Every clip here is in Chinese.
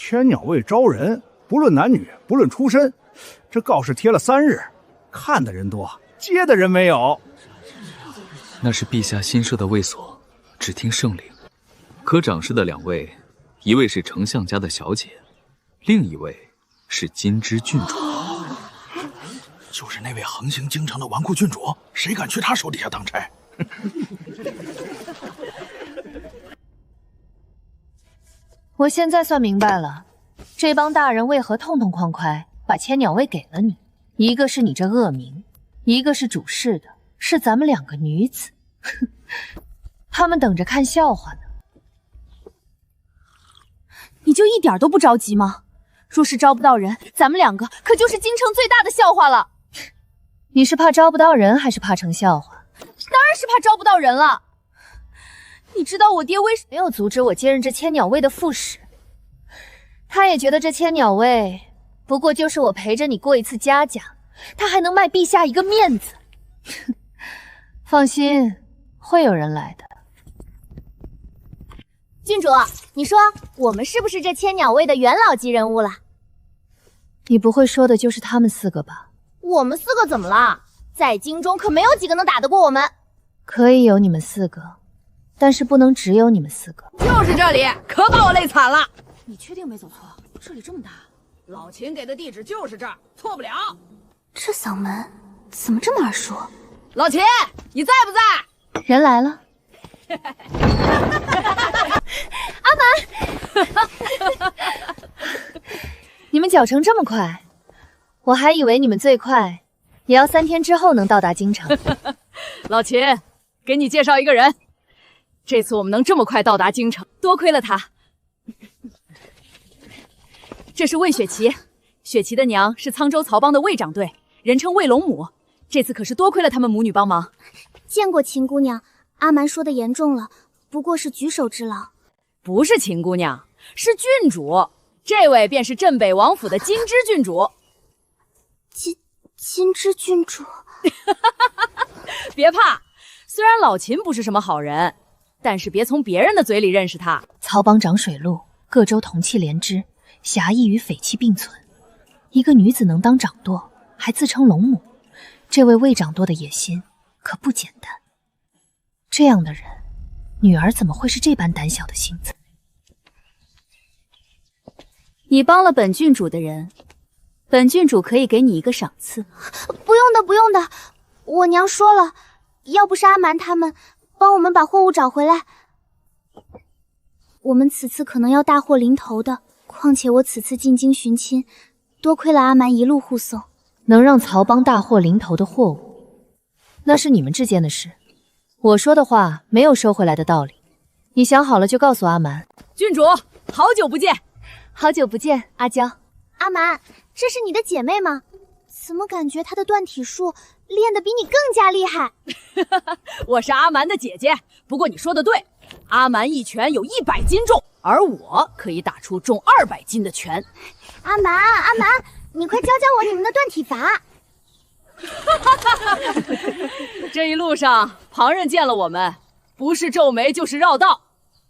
千鸟卫招人，不论男女，不论出身。这告示贴了3日，看的人多，接的人没有。那是陛下新设的卫所，只听圣令。可掌事的2位，一位是丞相家的小姐，另一位是金枝郡主。就是那位横行京城的纨绔郡主，谁敢去他手底下当差？我现在算明白了，这帮大人为何痛痛快快把千鸟卫给了你。一个是你这恶名，一个是主事的，是咱们2个女子。他们等着看笑话呢。你就一点都不着急吗？若是招不到人，咱们2个可就是京城最大的笑话了。你是怕招不到人，还是怕成笑话？当然是怕招不到人了。你知道我爹为什么没有阻止我接任这千鸟卫的副使？他也觉得这千鸟卫不过就是我陪着你过一次嘉奖，他还能卖陛下一个面子。放心，会有人来的。郡主，你说我们是不是这千鸟卫的元老级人物了？你不会说的就是他们4个吧？我们4个怎么了？在京中可没有几个能打得过我们。可以有你们4个，但是不能只有你们4个。就是这里，可把我累惨了。你确定没走错？这里这么大。老秦给的地址就是这儿，错不了。这嗓门怎么这么耳熟？老秦，你在不在？人来了。阿蛮，你们脚程这么快，我还以为你们最快也要3天之后能到达京城。老秦，给你介绍一个人。这次我们能这么快到达京城，多亏了他。这是魏雪琪，雪琪的娘是沧州曹帮的魏掌队，人称魏龙母。这次可是多亏了他们母女帮忙。见过秦姑娘，阿蛮说的严重了，不过是举手之劳。不是秦姑娘，是郡主。这位便是镇北王府的金枝郡主。金枝郡主。别怕，虽然老秦不是什么好人，但是别从别人的嘴里认识他。曹帮长水路，各州同气连枝，侠义与匪气并存。一个女子能当掌舵，还自称龙母，这位魏掌舵的野心可不简单。这样的人，女儿怎么会是这般胆小的性子？你帮了本郡主的人，本郡主可以给你一个赏赐。不用的，不用的，我娘说了，要不是阿蛮他们帮我们把货物找回来，我们此次可能要大祸临头的。况且我此次进京寻亲，多亏了阿蛮一路护送。能让曹帮大祸临头的货物，那是你们之间的事。我说的话没有收回来的道理。你想好了就告诉阿蛮。郡主，好久不见。好久不见，阿娇。阿蛮，这是你的姐妹吗？怎么感觉她的断体术练得比你更加厉害？我是阿蛮的姐姐，不过你说的对，阿蛮一拳有100斤重，而我可以打出重200斤的拳。阿蛮，你快教教我你们的断体法。这一路上，旁人见了我们，不是皱眉就是绕道，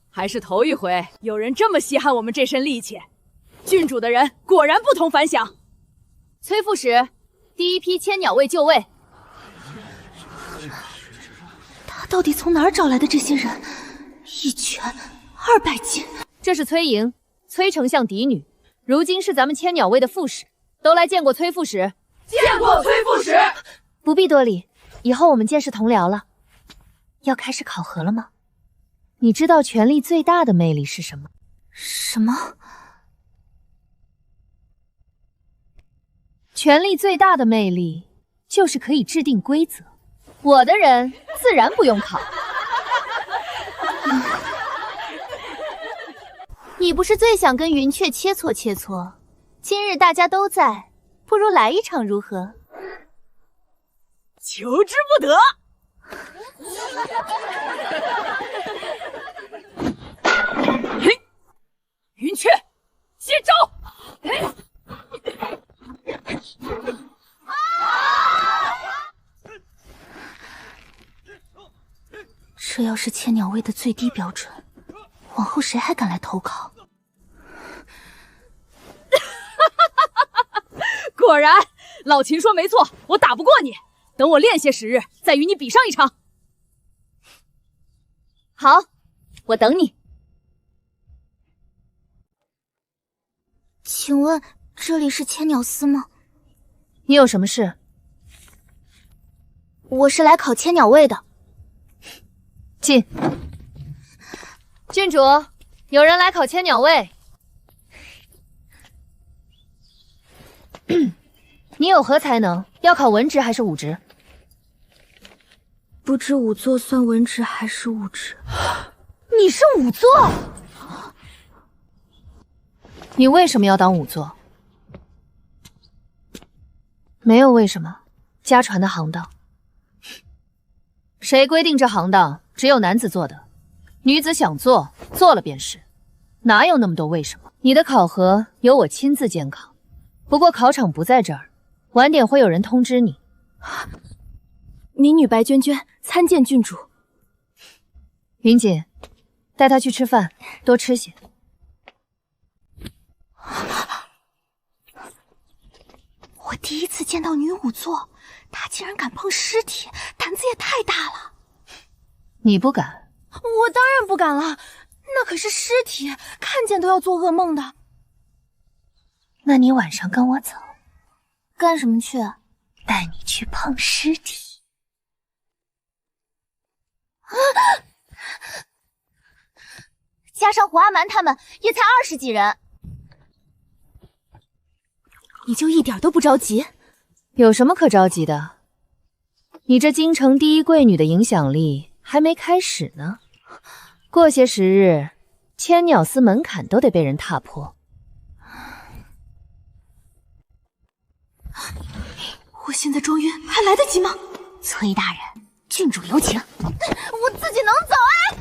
还是头一回有人这么稀罕我们这身力气。郡主的人果然不同凡响。崔副使，第一批千鸟卫就位。他到底从哪儿找来的这些人？一拳200斤。这是崔莹，崔丞相嫡女，如今是咱们千鸟卫的副使，都来见过崔副使。见过崔副使。不必多礼，以后我们见识同僚了。要开始考核了吗？你知道权力最大的魅力是什么？什么？权力最大的魅力就是可以制定规则。我的人自然不用考。你不是最想跟云雀切磋切磋？今日大家都在，不如来一场如何？求之不得。嘿，云雀，接招！嘿。这要是千鸟卫的最低标准，往后谁还敢来投考？果然，老秦说没错，我打不过你。等我练些时日，再与你比上一场。好，我等你。请问这里是千鸟司吗？你有什么事？我是来考千鸟位的。进。郡主，有人来考千鸟位。你有何才能？要考文职还是武职？不知仵作算文职还是武职？你是仵作？你为什么要当仵作？没有为什么，家传的行当。谁规定这行当只有男子做的？女子想做，做了便是，哪有那么多为什么？你的考核由我亲自监考，不过考场不在这儿，晚点会有人通知你。民女白娟娟参见郡主。云锦，带她去吃饭，多吃些。我第一次见到女仵作，她竟然敢碰尸体，胆子也太大了。你不敢？我当然不敢了，那可是尸体，看见都要做噩梦的。那你晚上跟我走，干什么去？带你去碰尸体。加上胡阿蛮他们，也才20几人。你就一点都不着急？有什么可着急的？你这京城第一贵女的影响力还没开始呢。过些时日，千鸟司门槛都得被人踏破。我现在装晕还来得及吗？崔大人，郡主有请。我自己能走哎！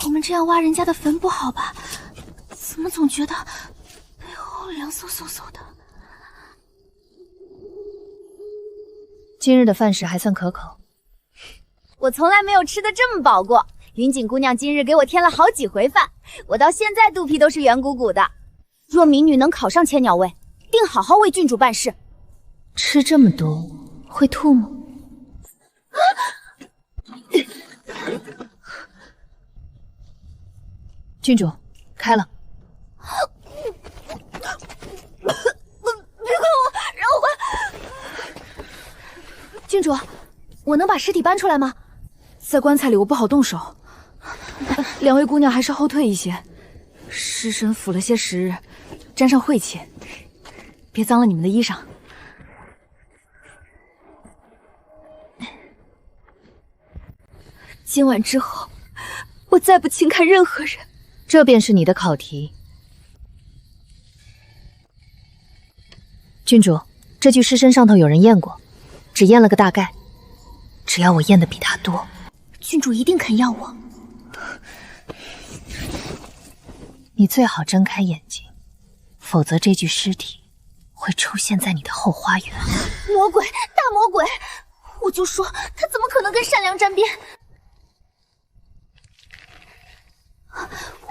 我们这样挖人家的坟不好吧？怎么总觉得背后凉飕飕飕的？今日的饭食还算可口。我从来没有吃得这么饱过。云锦姑娘今日给我添了好几回饭，我到现在肚皮都是圆鼓鼓的。若民女能考上千鸟位，定好好为郡主办事。吃这么多会吐吗？郡主，开了。别管我，让我回。郡主，我能把尸体搬出来吗？在棺材里我不好动手。两位姑娘还是后退一些。尸身腐了些时日，沾上晦气，别脏了你们的衣裳。今晚之后，我再不轻看任何人。这便是你的考题。郡主，这具尸身上头有人验过，只验了个大概。只要我验的比他多，郡主一定肯要我。你最好睁开眼睛，否则这具尸体会出现在你的后花园。魔鬼，大魔鬼！我就说他怎么可能跟善良沾边？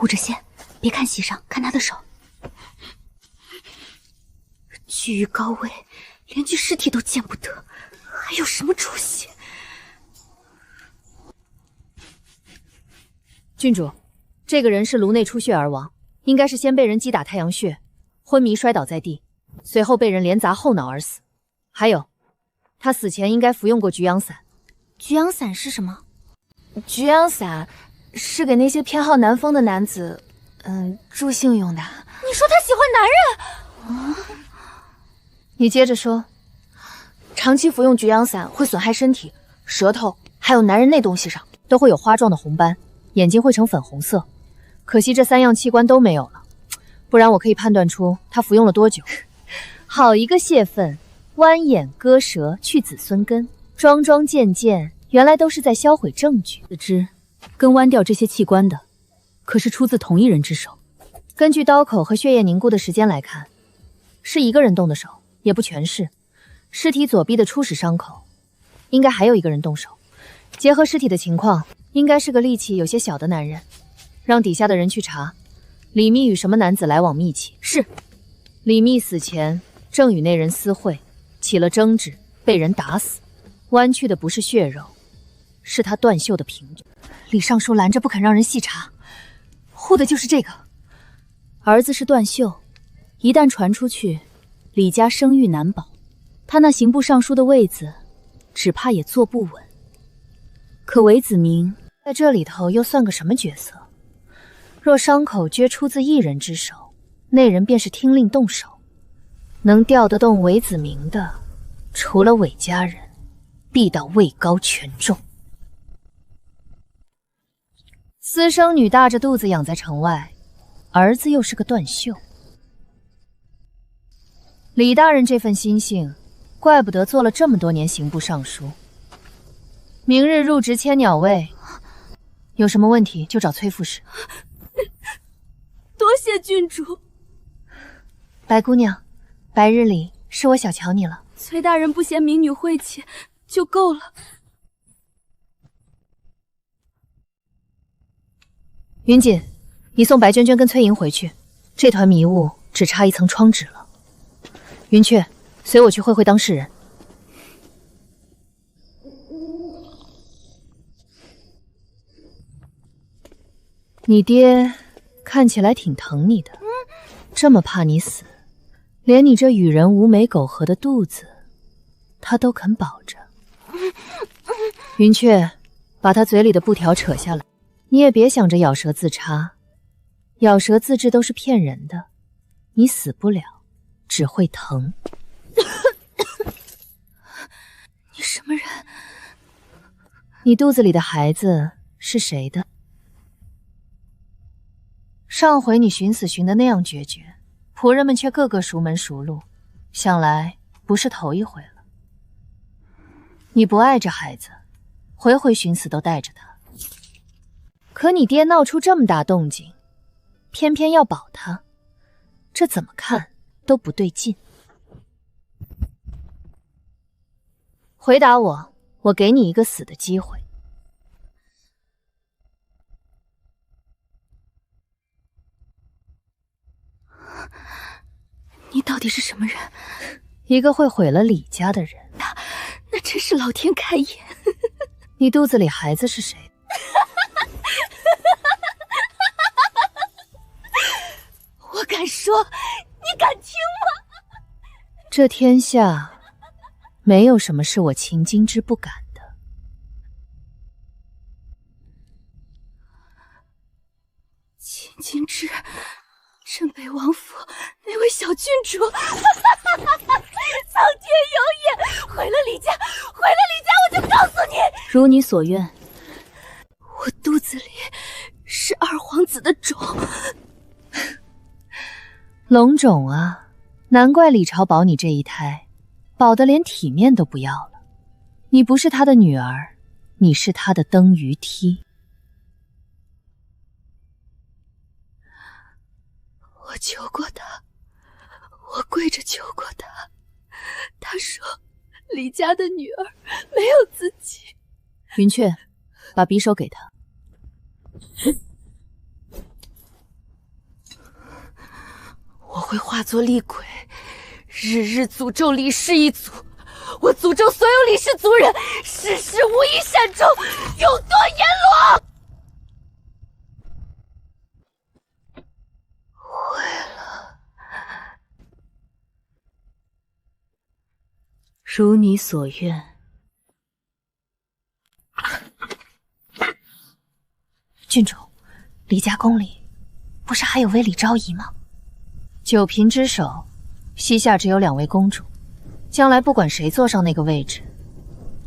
捂着先，别看膝上，看他的手。居于高位，连具尸体都见不得，还有什么出息？郡主，这个人是颅内出血而亡，应该是先被人击打太阳穴，昏迷摔倒在地，随后被人连砸后脑而死。还有，他死前应该服用过菊阳散。菊阳散是什么？菊阳散是给那些偏好南风的男子，助兴用的。你说他喜欢男人？你接着说。长期服用菊阳散会损害身体，舌头还有男人那东西上都会有花状的红斑，眼睛会呈粉红色。可惜这3样器官都没有了，不然我可以判断出他服用了多久。好一个泄愤，剜眼割舌去子孙根，桩桩件件，原来都是在销毁证据。自知跟剜掉这些器官的，可是出自同一人之手。根据刀口和血液凝固的时间来看，是一个人动的手，也不全是。尸体左臂的初始伤口，应该还有一个人动手。结合尸体的情况，应该是个力气有些小的男人。让底下的人去查，李密与什么男子来往密切。是。李密死前正与那人私会，起了争执，被人打死。剜去的不是血肉，是他断袖的凭据。李尚书拦着不肯让人细查，护的就是这个。儿子是断袖，一旦传出去，李家声誉难保。他那刑部尚书的位子，只怕也坐不稳。可韦子明在这里头又算个什么角色？若伤口皆出自一人之手，那人便是听令动手。能调得动韦子明的，除了韦家人，必到位高权重。私生女大着肚子养在城外，儿子又是个断袖。李大人这份心性，怪不得做了这么多年刑部尚书。明日入职千鸟卫，有什么问题就找崔副使。多谢郡主。白姑娘，白日里是我小瞧你了。崔大人不嫌民女晦气，就够了。云锦，你送白娟娟跟崔莹回去，这团迷雾只差一层窗纸了。云雀，随我去会会当事人。你爹看起来挺疼你的，这么怕你死，连你这与人无媒苟合的肚子，他都肯保着。云雀，把他嘴里的布条扯下来。你也别想着咬舌自插，咬舌自治都是骗人的，你死不了，只会疼。你什么人？你肚子里的孩子是谁的？上回你寻死寻得那样决绝，仆人们却个个熟门熟路，想来不是头一回了。你不爱这孩子，回回寻死都带着他。可你爹闹出这么大动静，偏偏要保他，这怎么看都不对劲。回答我，我给你一个死的机会。你到底是什么人？一个会毁了李家的人。那真是老天开眼。你肚子里孩子是谁？我敢说，你敢听吗？这天下没有什么是我秦京之不敢的。秦京之，镇北王府那位小郡主，苍天有眼，毁了李家，毁了李家，我就告诉你，如你所愿。我肚子里是二皇子的种。龙种啊，难怪李朝保你这一胎，保得连体面都不要了。你不是他的女儿，你是他的登鱼梯。我求过他，我跪着求过他，他说李家的女儿没有自己。云雀，把匕首给他。我会化作厉鬼，日日诅咒李氏一族。我诅咒所有李氏族人，世世无一善终，永堕阎罗。毁了，如你所愿。郡主，李家宫里不是还有位李昭仪吗？九嫔之首，膝下只有2位公主，将来不管谁坐上那个位置，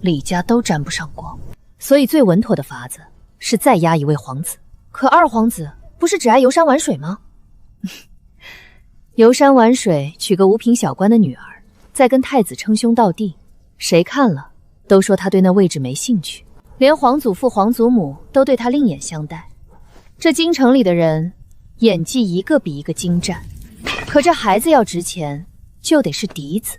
李家都沾不上光。所以最稳妥的法子是再压一位皇子。可二皇子不是只爱游山玩水吗？游山玩水，娶个五品小官的女儿，再跟太子称兄道弟，谁看了都说他对那位置没兴趣，连皇祖父、皇祖母都对他另眼相待。这京城里的人演技一个比一个精湛，可这孩子要值钱，就得是嫡子。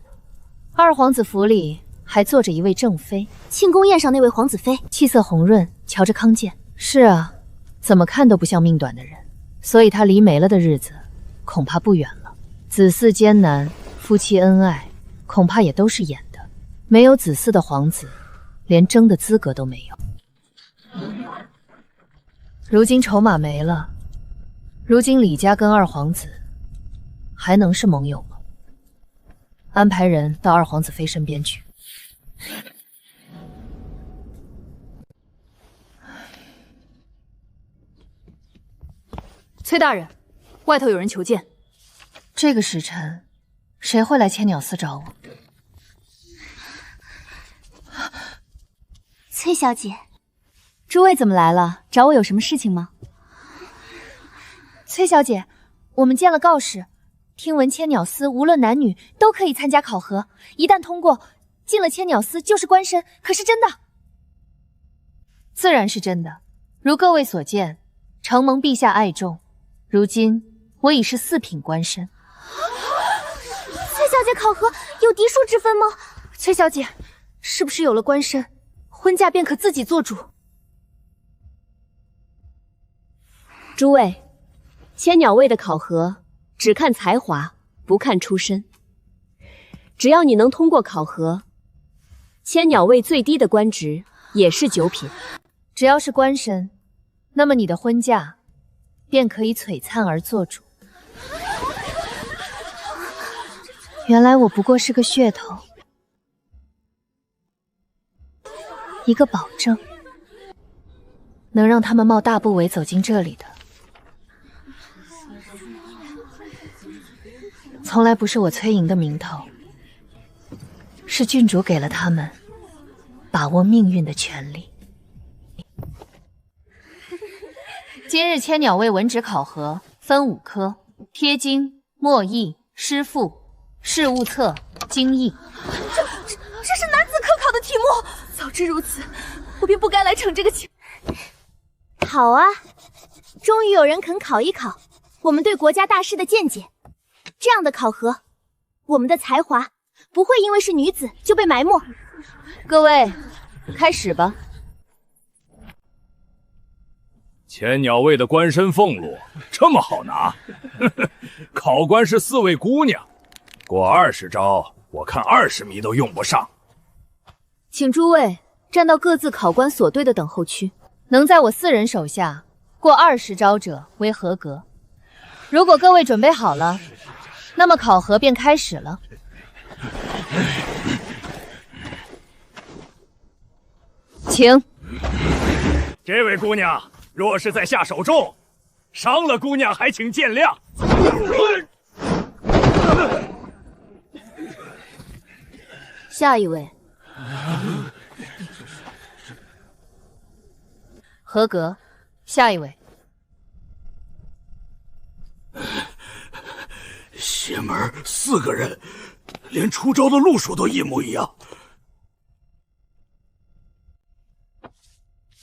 二皇子府里还坐着一位正妃，庆功宴上那位皇子妃，气色红润，瞧着康健。是啊，怎么看都不像命短的人，所以他离没了的日子恐怕不远了。子嗣艰难，夫妻恩爱，恐怕也都是演的。没有子嗣的皇子，连争的资格都没有。如今筹码没了，如今李家跟二皇子还能是盟友吗？安排人到二皇子妃身边去。崔大人，外头有人求见。这个时辰，谁会来千鸟司找我？崔小姐，诸位怎么来了？找我有什么事情吗？崔小姐，我们见了告示，听闻千鸟司无论男女都可以参加考核，一旦通过，进了千鸟司就是官绅，可是真的？自然是真的。如各位所见，承蒙陛下爱重，如今我已是4品官绅。崔小姐考核有嫡庶之分吗？崔小姐，是不是有了官绅，婚嫁便可自己做主？诸位，千鸟卫的考核只看才华，不看出身。只要你能通过考核，千鸟卫最低的官职也是9品。只要是官绅，那么你的婚嫁便可以璀璨而做主。原来我不过是个噱头，一个保证，能让他们冒大不韪走进这里的，从来不是我崔莹的名头，是郡主给了他们把握命运的权利。今日千鸟卫文职考核分5科：贴经、墨译、诗赋、事务策、经义。这是男子科考的题目，早知如此，我便不该来逞这个情。好啊，终于有人肯考一考我们对国家大事的见解。这样的考核，我们的才华不会因为是女子就被埋没。各位，开始吧。千鸟卫的官绅俸禄这么好拿，考官是4位姑娘，过20招，我看20米都用不上。请诸位站到各自考官所对的等候区，能在我4人手下过20招者为合格。如果各位准备好了，那么考核便开始了。请。这位姑娘若是在下手重，伤了姑娘还请见谅。下一位。合格。下一位。邪门4个人，连出招的路数都一模一样。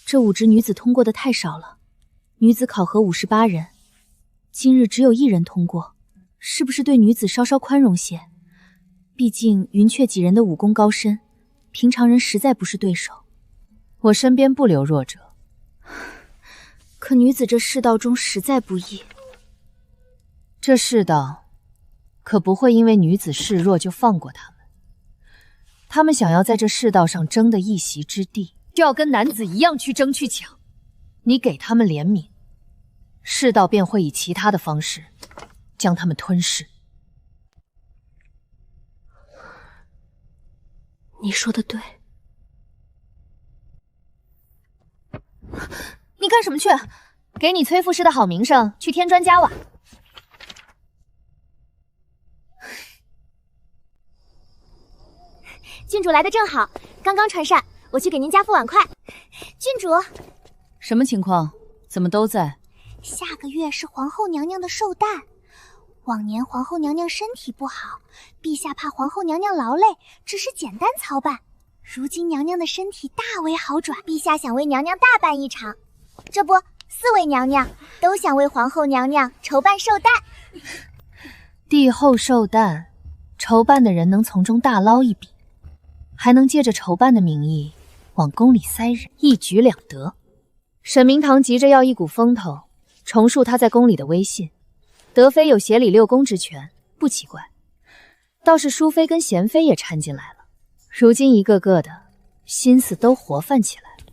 这5职女子通过的太少了，女子考核58人，今日只有1人通过，是不是对女子稍稍宽容些？毕竟云雀几人的武功高深，平常人实在不是对手。我身边不留弱者。可女子这世道中实在不易。这世道可不会因为女子示弱就放过他们。他们想要在这世道上争得一席之地，就要跟男子一样去争去抢。你给他们怜悯，世道便会以其他的方式将他们吞噬。你说的对。你干什么去？给你崔副师的好名声去添砖加瓦。郡主来的正好，刚刚传膳，我去给您加副碗筷。郡主，什么情况？怎么都在？下个月是皇后娘娘的寿诞，往年皇后娘娘身体不好，陛下怕皇后娘娘劳累，只是简单操办。如今娘娘的身体大为好转，陛下想为娘娘大办一场。这不，4位娘娘都想为皇后娘娘筹办寿诞。帝后寿诞，筹办的人能从中大捞一笔，还能借着筹办的名义往宫里塞人，一举两得。沈明堂急着要一股风头，重述他在宫里的威信。德妃有协理六宫之权，不奇怪。倒是淑妃跟贤妃也掺进来了，如今一个个的心思都活泛起来了。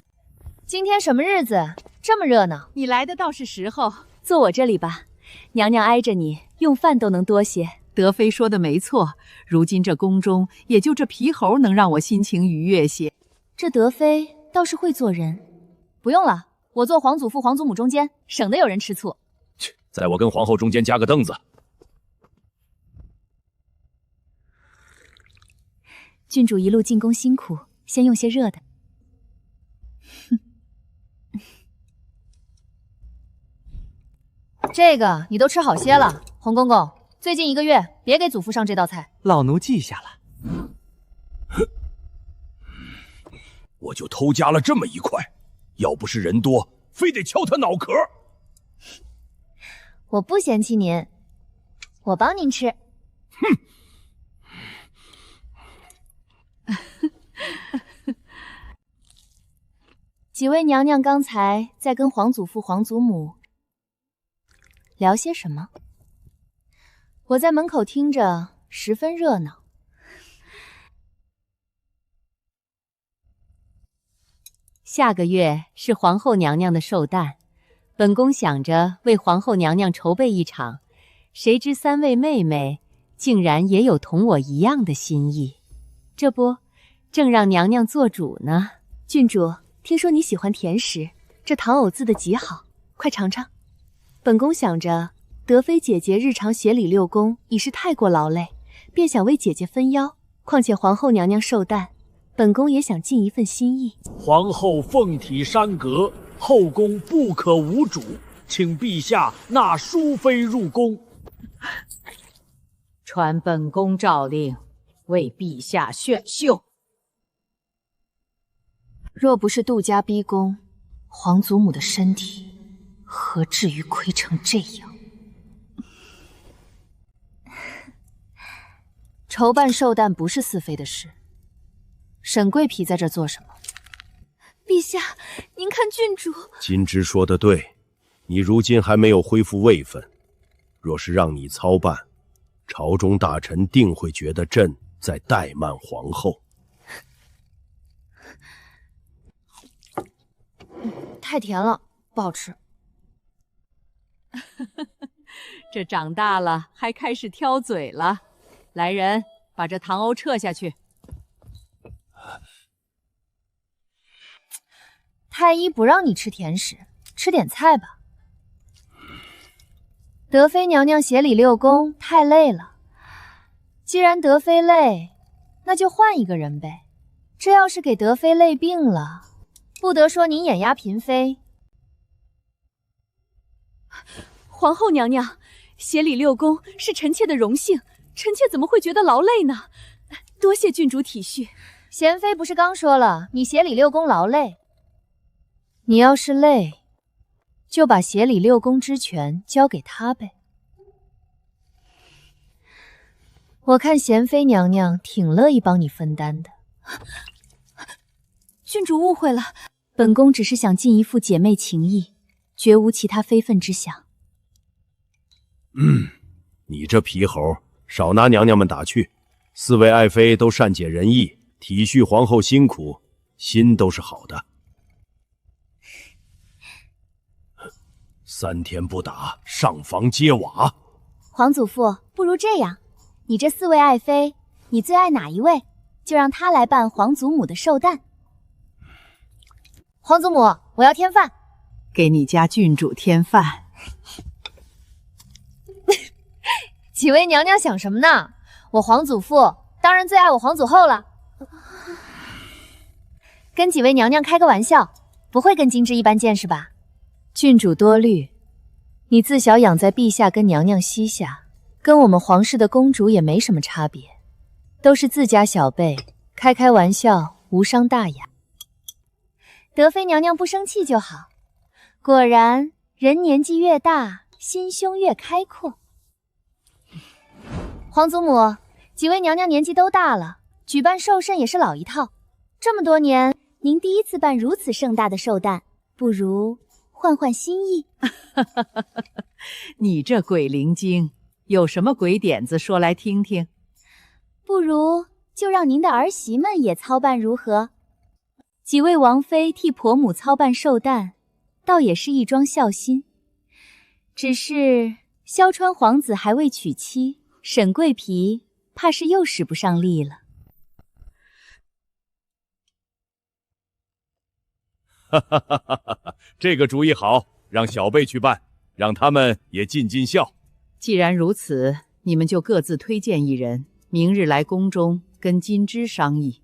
今天什么日子，这么热闹？你来的倒是时候，坐我这里吧。娘娘挨着你，用饭都能多些。德妃说的没错，如今这宫中也就这皮猴能让我心情愉悦些。这德妃倒是会做人。不用了，我坐皇祖父、皇祖母中间，省得有人吃醋。切，在我跟皇后中间加个凳子。郡主一路进宫辛苦，先用些热的。这个你都吃好些了，洪公公，最近1个月别给祖父上这道菜。老奴记下了。我就偷加了这么一块，要不是人多，非得敲他脑壳。我不嫌弃您，我帮您吃。哼。几位娘娘刚才在跟皇祖父、皇祖母聊些什么？我在门口听着，十分热闹。下个月是皇后娘娘的寿诞，本宫想着为皇后娘娘筹备一场，谁知3位妹妹竟然也有同我一样的心意，这不，正让娘娘做主呢。郡主，听说你喜欢甜食，这糖藕渍的极好，快尝尝。本宫想着，德妃姐姐日常协理六宫已是太过劳累，便想为姐姐分忧。况且皇后娘娘寿诞，本宫也想尽一份心意。皇后凤体山阁，后宫不可无主，请陛下纳淑妃入宫。传本宫诏令，为陛下选秀。若不是杜家逼宫，皇祖母的身体何至于亏成这样？筹办寿诞不是似妃的事。沈贵嫔在这做什么？陛下，您看郡主。金枝说得对，你如今还没有恢复位分，若是让你操办，朝中大臣定会觉得朕在怠慢皇后。太甜了，不好吃。这长大了还开始挑嘴了。来人，把这糖藕撤下去。太医不让你吃甜食，吃点菜吧。德妃娘娘协理六宫太累了，既然德妃累，那就换一个人呗。这要是给德妃累病了，不得说您眼压嫔妃。皇后娘娘，协理六宫是臣妾的荣幸，臣妾怎么会觉得劳累呢？多谢郡主体恤。贤妃不是刚说了，你协理六宫劳累？你要是累，就把协理六宫之权交给他呗。我看贤妃娘娘挺乐意帮你分担的。郡主误会了，本宫只是想尽一副姐妹情谊，绝无其他非分之想。你这皮猴，少拿娘娘们打趣。4位爱妃都善解人意，体恤皇后辛苦，心都是好的。3天不打，上房揭瓦。皇祖父，不如这样，你这4位爱妃，你最爱哪一位，就让她来办皇祖母的寿诞。皇祖母，我要添饭。给你家郡主添饭。几位娘娘想什么呢？我皇祖父当然最爱我皇祖后了。跟几位娘娘开个玩笑，不会跟金枝一般见识吧？郡主多虑，你自小养在陛下跟娘娘膝下，跟我们皇室的公主也没什么差别，都是自家小辈，开开玩笑无伤大雅。德妃娘娘不生气就好。果然，人年纪越大，心胸越开阔。皇祖母，几位娘娘年纪都大了，举办寿盛也是老一套。这么多年，您第一次办如此盛大的寿诞，不如换换心意。你这鬼灵精，有什么鬼点子说来听听？不如就让您的儿媳们也操办如何？几位王妃替婆母操办寿诞，倒也是一桩孝心。只是萧川皇子还未娶妻，沈桂嫔怕是又使不上力了。哈哈哈哈哈！这个主意好，让小辈去办，让他们也尽尽孝。既然如此，你们就各自推荐一人，明日来宫中跟金枝商议。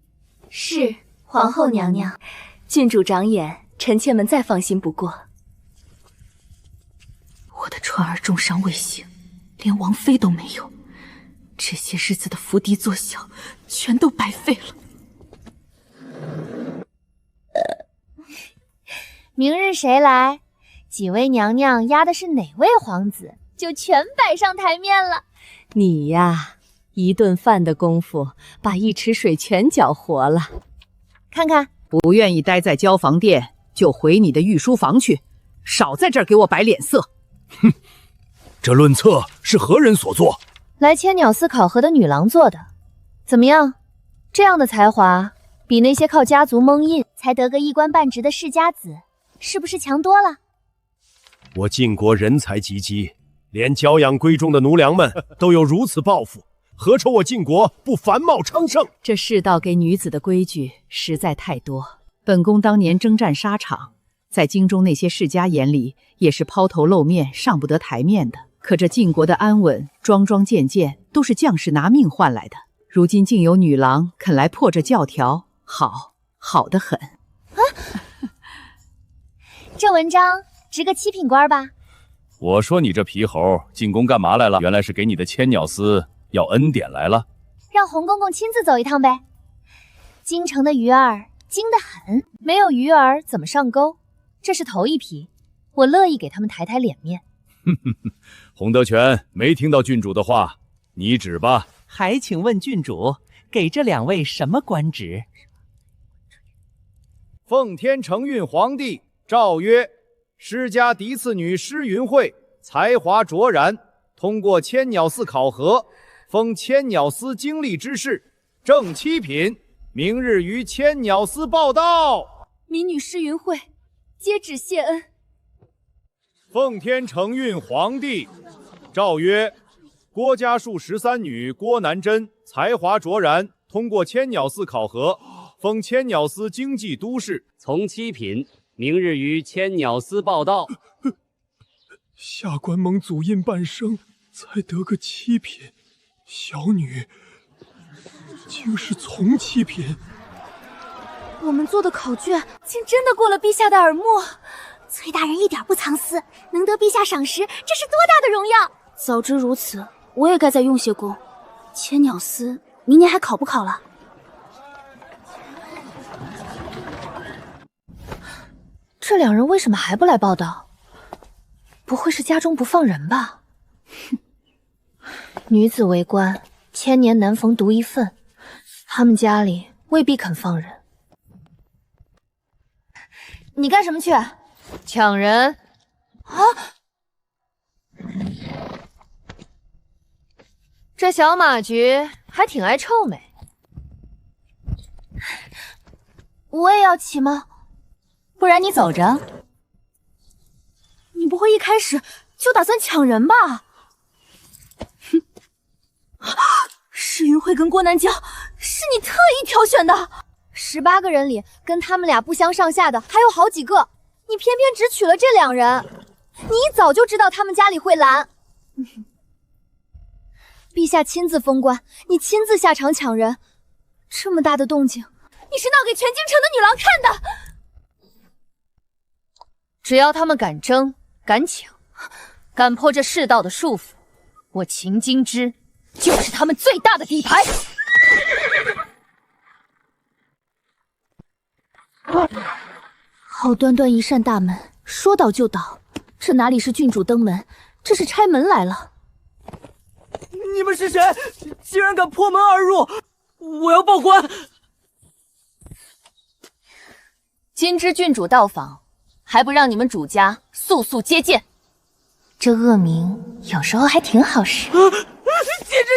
是，皇后娘娘。郡主长眼，臣妾们再放心不过。我的川儿重伤未醒，连王妃都没有，这些日子的伏低作小，全都白费了。明日谁来，几位娘娘压的是哪位皇子，就全摆上台面了。你呀，一顿饭的功夫，把一池水全搅和了。看看，不愿意待在交房殿，就回你的御书房去，少在这儿给我摆脸色。哼，这论册是何人所作？来千鸟司考核的女郎做的。怎么样？这样的才华，比那些靠家族蒙印才得个一官半职的世家子，是不是强多了？我晋国人才济济，连娇养闺中的奴娘们都有如此抱负，何愁我晋国不繁茂昌盛？这世道给女子的规矩实在太多。本宫当年征战沙场，在京中那些世家眼里也是抛头露面、上不得台面的。可这晋国的安稳、桩桩件件都是将士拿命换来的。如今竟有女郎肯来破这教条，好得很。这文章值个7品官吧？我说你这皮猴进宫干嘛来了？原来是给你的千鸟司要恩典来了。让洪公公亲自走一趟呗。京城的鱼儿精得很，没有鱼儿怎么上钩？这是头一批，我乐意给他们抬抬脸面。洪德全没听到郡主的话，你指吧。还请问郡主，给这2位什么官职？奉天承运皇帝诏曰：施家嫡次女施云慧才华卓然，通过千鸟司考核，封千鸟司经历之士，正7品。明日于千鸟司报到。民女施云慧接旨谢恩。奉天承运皇帝诏曰：郭家树13女郭南珍才华卓然，通过千鸟司考核，封千鸟司经济都市，从7品。明日于千鸟司报到。下官蒙祖印半生，才得个7品，小女竟是从7品。我们做的考卷竟真的过了陛下的耳目。崔大人一点不藏私，能得陛下赏识，这是多大的荣耀！早知如此，我也该再用些功。千鸟司明年还考不考了？这2人为什么还不来报道？不会是家中不放人吧？哼，女子为官，千年难逢独一份，他们家里未必肯放人。你干什么去？抢人啊！这小马菊还挺爱臭美。我也要骑吗？不然你走着。你不会一开始就打算抢人吧？哼！施云慧跟郭南娇是你特意挑选的，18个人里跟他们俩不相上下的还有好几个，你偏偏只娶了这2人，你早就知道他们家里会拦。陛下亲自封官，你亲自下场抢人，这么大的动静，你是闹给全京城的女郎看的。只要他们敢争、敢抢、敢破这世道的束缚，我秦京之就是他们最大的底牌。好端端一扇大门，说倒就倒，这哪里是郡主登门，这是拆门来了。你们是谁？竟然敢破门而入！我要报官！金枝郡主到访，还不让你们主家速速接见？这恶名有时候还挺好使。禁制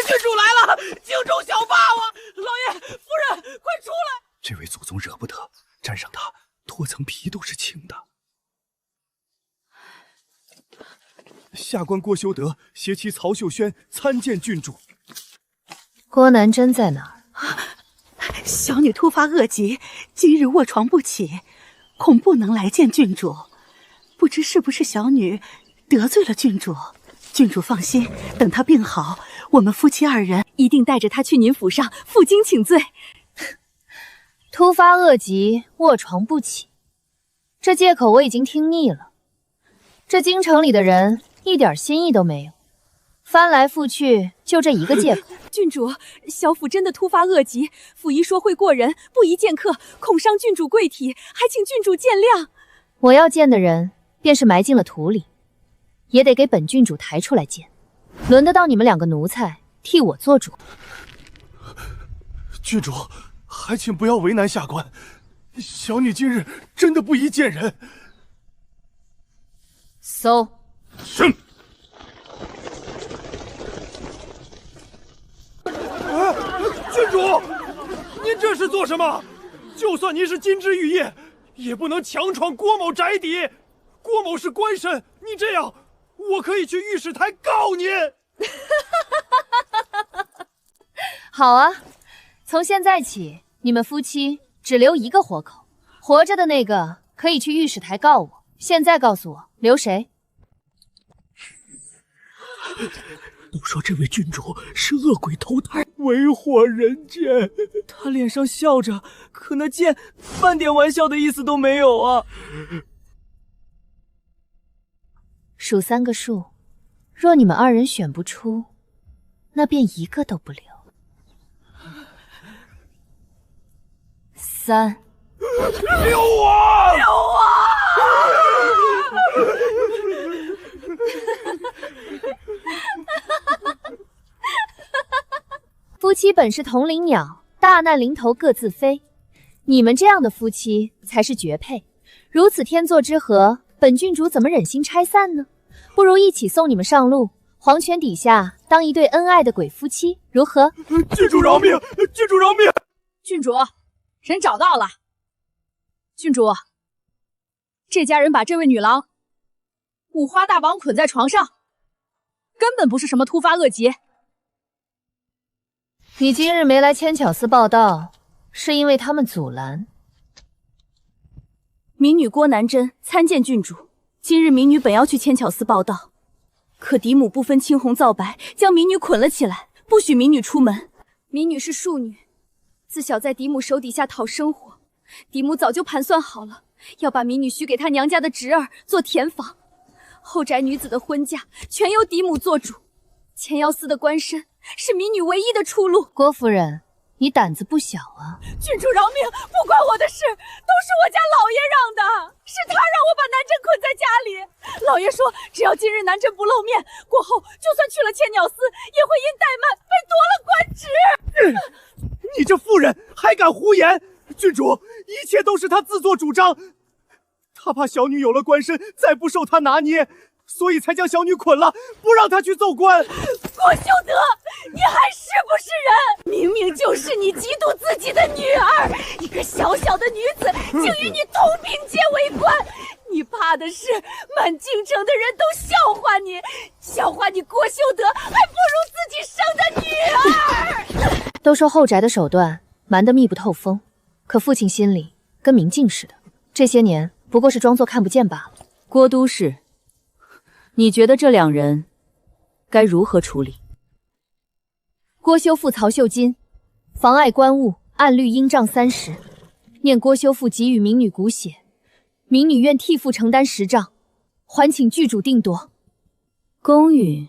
郡主来了，京中小霸王，老爷夫人，快出来！这位祖宗惹不得，沾上他，脱层皮都是青的。下官郭修德携妻曹秀轩参见郡主。郭南真在哪儿？小女突发恶疾，今日卧床不起，恐不能来见郡主。不知是不是小女得罪了郡主？郡主放心，等她病好，我们夫妻二人一定带着她去您府上负荆请罪。突发恶疾，卧床不起，这借口我已经听腻了。这京城里的人一点心意都没有，翻来覆去就这一个借口。郡主，小府真的突发恶疾，府医说会过人，不宜见客，恐伤郡主贵体，还请郡主见谅。我要见的人，便是埋进了土里，也得给本郡主抬出来见。轮得到你们两个奴才替我做主？郡主，还请不要为难下官，小女今日真的不宜见人。搜。是。郡主，您这是做什么？就算您是金枝玉叶，也不能强闯郭某宅邸。郭某是官绅，你这样，我可以去御史台告您。好啊，从现在起，你们夫妻只留一个活口，活着的那个可以去御史台告我。现在告诉我，留谁？都说这位郡主是恶鬼投胎，为祸人间。他脸上笑着，可那剑半点玩笑的意思都没有啊！数3个数，若你们二人选不出，那便一个都不留。3。留我！留我！夫妻本是同林鸟，大难临头各自飞。你们这样的夫妻才是绝配。如此天作之合，本郡主怎么忍心拆散呢？不如一起送你们上路，黄泉底下当一对恩爱的鬼夫妻，如何？郡主饶命！郡主饶命！郡主，人找到了。郡主，这家人把这位女郎五花大绑捆在床上，根本不是什么突发恶疾。你今日没来千巧寺报道，是因为他们阻拦。民女郭南真参见郡主。今日民女本要去千巧寺报道，可嫡母不分青红皂白，将民女捆了起来，不许民女出门。民女是庶女，自小在嫡母手底下讨生活，嫡母早就盘算好了，要把民女许给她娘家的侄儿做田房，后宅女子的婚嫁全由嫡母做主。千妖司的官绅是民女唯一的出路。郭夫人，你胆子不小啊！郡主饶命，不关我的事，都是我家老爷让的，是他让我把南镇捆在家里。老爷说，只要今日南镇不露面，过后就算去了千鸟司，也会因怠慢被夺了官职。你这妇人还敢胡言！郡主，一切都是他自作主张，他怕小女有了官绅，再不受他拿捏，所以才将小女捆了，不让她去奏官。郭修德，你还是不是人？明明就是你嫉妒自己的女儿，一个小小的女子，竟与你同并肩为官。你怕的是满京城的人都笑话你，笑话你郭修德还不如自己生的女儿。都说后宅的手段瞒得密不透风，可父亲心里跟明镜似的，这些年不过是装作看不见罢了。郭都氏，你觉得这两人该如何处理？郭修父曹秀金妨碍官务，按律应杖30，念郭修父给予民女骨血，民女愿替父承担10杖，还请郡主定夺。公允，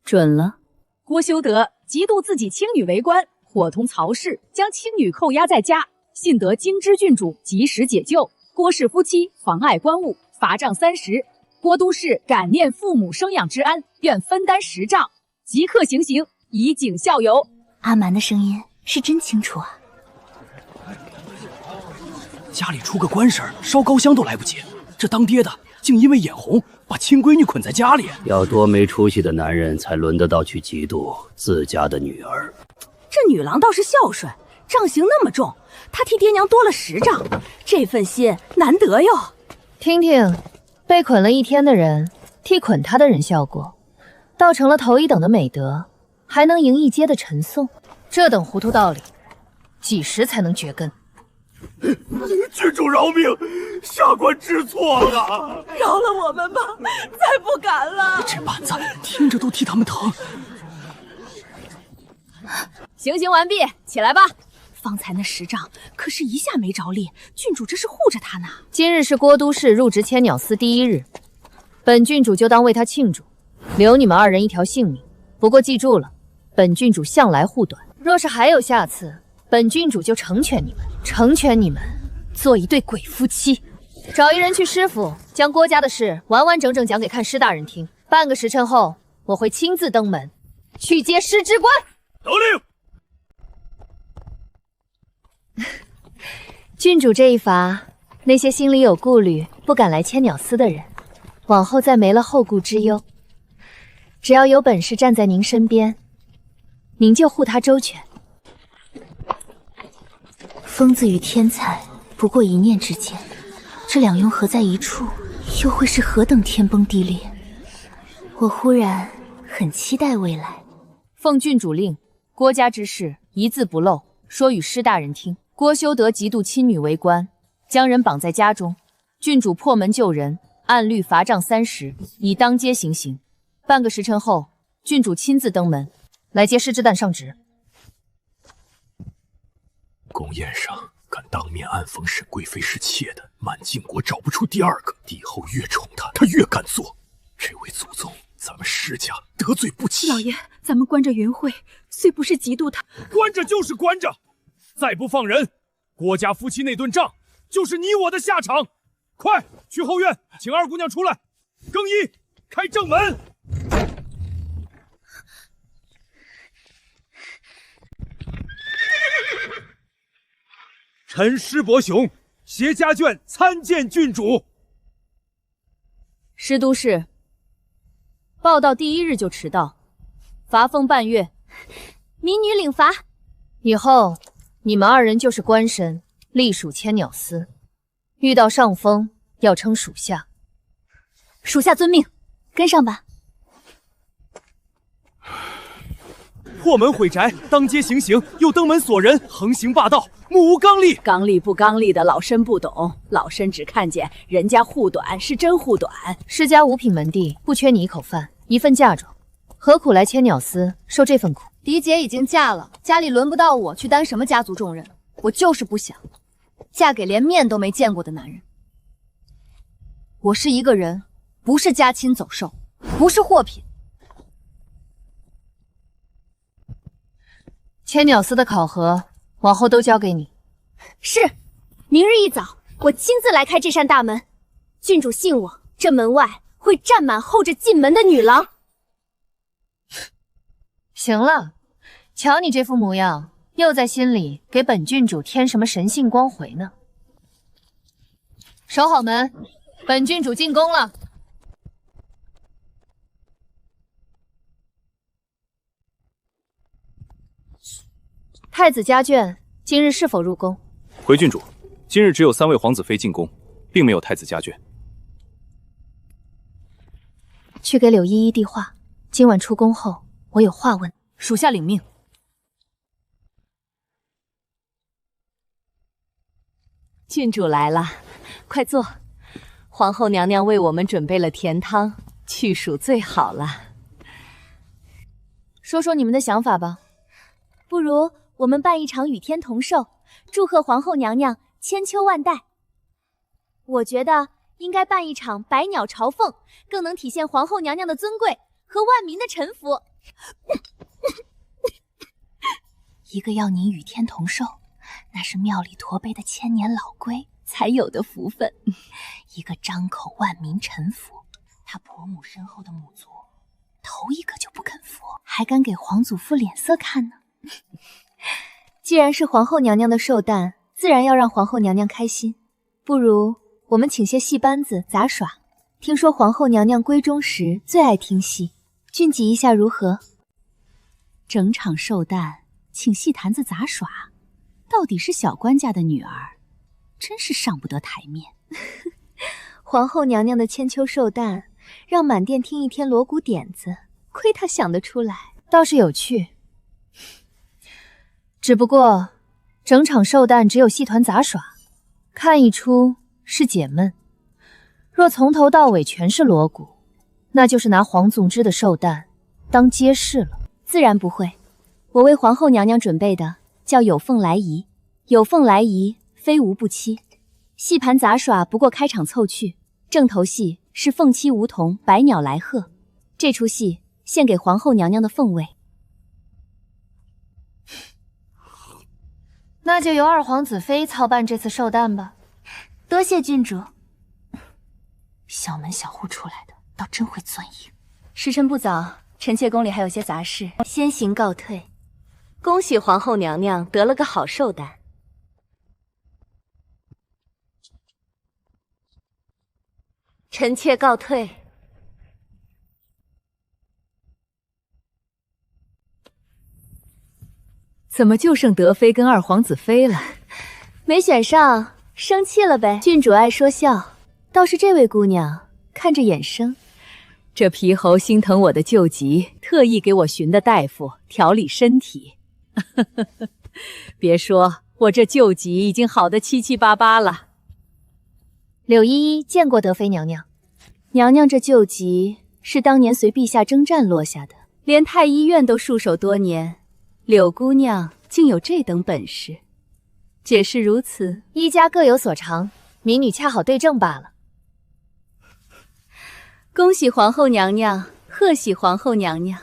准了。郭修德嫉妒自己亲女为官，伙同曹氏将亲女扣押在家，幸得京知郡主及时解救。郭氏夫妻妨碍官务，罚杖30。郭都氏感念父母生养之恩，愿分担10杖，即刻行刑，以儆效尤。阿蛮的声音是真清楚啊！家里出个官事儿，烧高香都来不及，这当爹的竟因为眼红把亲闺女捆在家里。要多没出息的男人才轮得到去嫉妒自家的女儿。这女郎倒是孝顺，杖刑那么重，她替爹娘多了10杖，这份心难得哟。听听，被捆了1天的人替捆他的人笑过，倒成了头1等的美德，还能赢1阶的陈宋。这等糊涂道理，几时才能绝根？郡主饶命，下官知错了，饶了我们吧，再不敢了。这板子听着都替他们疼。行刑完毕，起来吧。方才那10杖可是一下没着力，郡主这是护着他呢。今日是郭都氏入职千鸟司第1日，本郡主就当为他庆祝，留你们2人一条性命。不过记住了，本郡主向来护短，若是还有下次，本郡主就成全你们，做一对鬼夫妻。找一人去师府，将郭家的事完完整整讲给看师大人听。半个时辰后，我会亲自登门去接师之官。得令。郡主这一罚，那些心里有顾虑、不敢来千鸟司的人，往后再没了后顾之忧。只要有本事站在您身边，您就护他周全。疯子与天才不过一念之间，这2庸合在一处，又会是何等天崩地裂？我忽然很期待未来。奉郡主令，郭家之事一字不漏，说与师大人听。郭修德嫉妒亲女为官，将人绑在家中，郡主破门救人，按律罚杖30，以当街行刑。半个时辰后，郡主亲自登门来接师之旦上职。宫宴上敢当面暗讽沈贵妃是妾的，满晋国找不出第2个。帝后越宠她，她越敢做。这位祖宗，咱们施家得罪不起。老爷，咱们关着云慧，虽不是嫉妒她，关着就是关着，再不放人，郭家夫妻那顿仗就是你我的下场。快去后院请2姑娘出来，更衣，开正门。臣师伯雄携家眷参见郡主。师都氏报到第1日就迟到，罚俸半月。民女领罚。以后你们2人就是官绅，隶属千鸟司，遇到上峰要称属下。属下遵命，跟上吧。破门毁宅，当街行刑，又登门锁人，横行霸道，目无刚戾。刚戾不刚戾的老身不懂，老身只看见人家护短是真护短。施家5品门第，不缺你一口饭一份嫁妆，何苦来千鸟司受这份苦？嫡姐已经嫁了，家里轮不到我去担什么家族重任。我就是不想嫁给连面都没见过的男人。我是一个人，不是家亲走兽，不是货品。千鸟司的考核往后都交给你。是，明日一早我亲自来开这扇大门。郡主信我，这门外会站满候着进门的女郎。行了，瞧你这副模样，又在心里给本郡主添什么神性光辉呢？守好门，本郡主进宫了。太子家眷今日是否入宫？回郡主，今日只有3位皇子妃进宫，并没有太子家眷。去给柳依依递话，今晚出宫后，我有话问。属下领命。郡主来了，快坐。皇后娘娘为我们准备了甜汤，去暑最好了。说说你们的想法吧。不如我们办一场与天同寿，祝贺皇后娘娘千秋万代。我觉得应该办一场百鸟朝凤，更能体现皇后娘娘的尊贵和万民的臣服。一个要你与天同寿，那是庙里驼背的千年老龟才有的福分；一个张口万民臣服，他婆母身后的母族头一个就不肯服，还敢给皇祖父脸色看呢。既然是皇后娘娘的寿诞，自然要让皇后娘娘开心。不如我们请些戏班子杂耍。听说皇后娘娘闺中时最爱听戏，俊集一下如何？整场寿诞，请戏坛子杂耍，到底是小官家的女儿，真是上不得台面。皇后娘娘的千秋寿诞，让满殿听一天锣鼓点子，亏她想得出来，倒是有趣。只不过，整场寿诞只有戏团杂耍，看一出是解闷。若从头到尾全是锣鼓，那就是拿皇总之的寿诞当街市了。自然不会，我为皇后娘娘准备的叫有凤来仪，有凤来仪，非无不期。戏盘杂耍不过开场凑趣，正头戏是凤栖梧桐，百鸟来贺。这出戏献给皇后娘娘的凤位。那就由二皇子妃操办这次寿诞吧。多谢郡主。小门小户出来的，倒真会钻营。时辰不早，臣妾宫里还有些杂事，先行告退。恭喜皇后娘娘得了个好寿诞。臣妾告退。怎么就剩德妃跟二皇子妃了？没选上，生气了呗。郡主爱说笑，倒是这位姑娘看着眼生。这皮猴心疼我的旧疾，特意给我寻的大夫调理身体。别说，我这旧疾已经好得七七八八了。柳依依见过德妃娘娘。娘娘这旧疾是当年随陛下征战落下的，连太医院都束手多年。柳姑娘竟有这等本事，解释如此，一家各有所长，民女恰好对症罢了。恭喜皇后娘娘，贺喜皇后娘娘。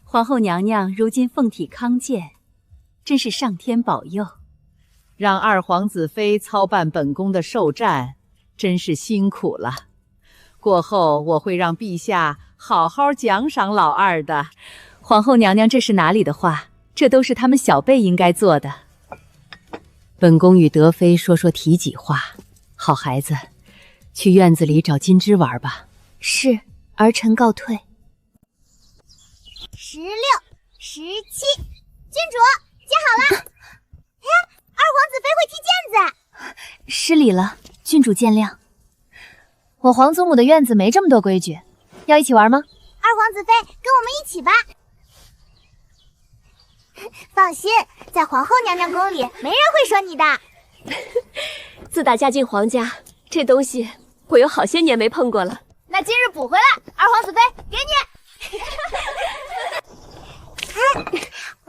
皇后娘娘如今凤体康健，真是上天保佑。让二皇子妃操办本宫的寿诞，真是辛苦了。过后我会让陛下好好奖赏老二的。皇后娘娘这是哪里的话？这都是他们小辈应该做的。本宫与德妃说说体己话。好孩子，去院子里找金枝玩吧。是，儿臣告退。16、17，郡主接好了。哎，二皇子妃会踢毽子。失礼了，郡主见谅。我皇祖母的院子没这么多规矩，要一起玩吗？二皇子妃，跟我们一起吧。放心，在皇后娘娘宫里，没人会说你的。自打嫁进皇家，这东西我有好些年没碰过了。那今日补回来，二皇子妃给你。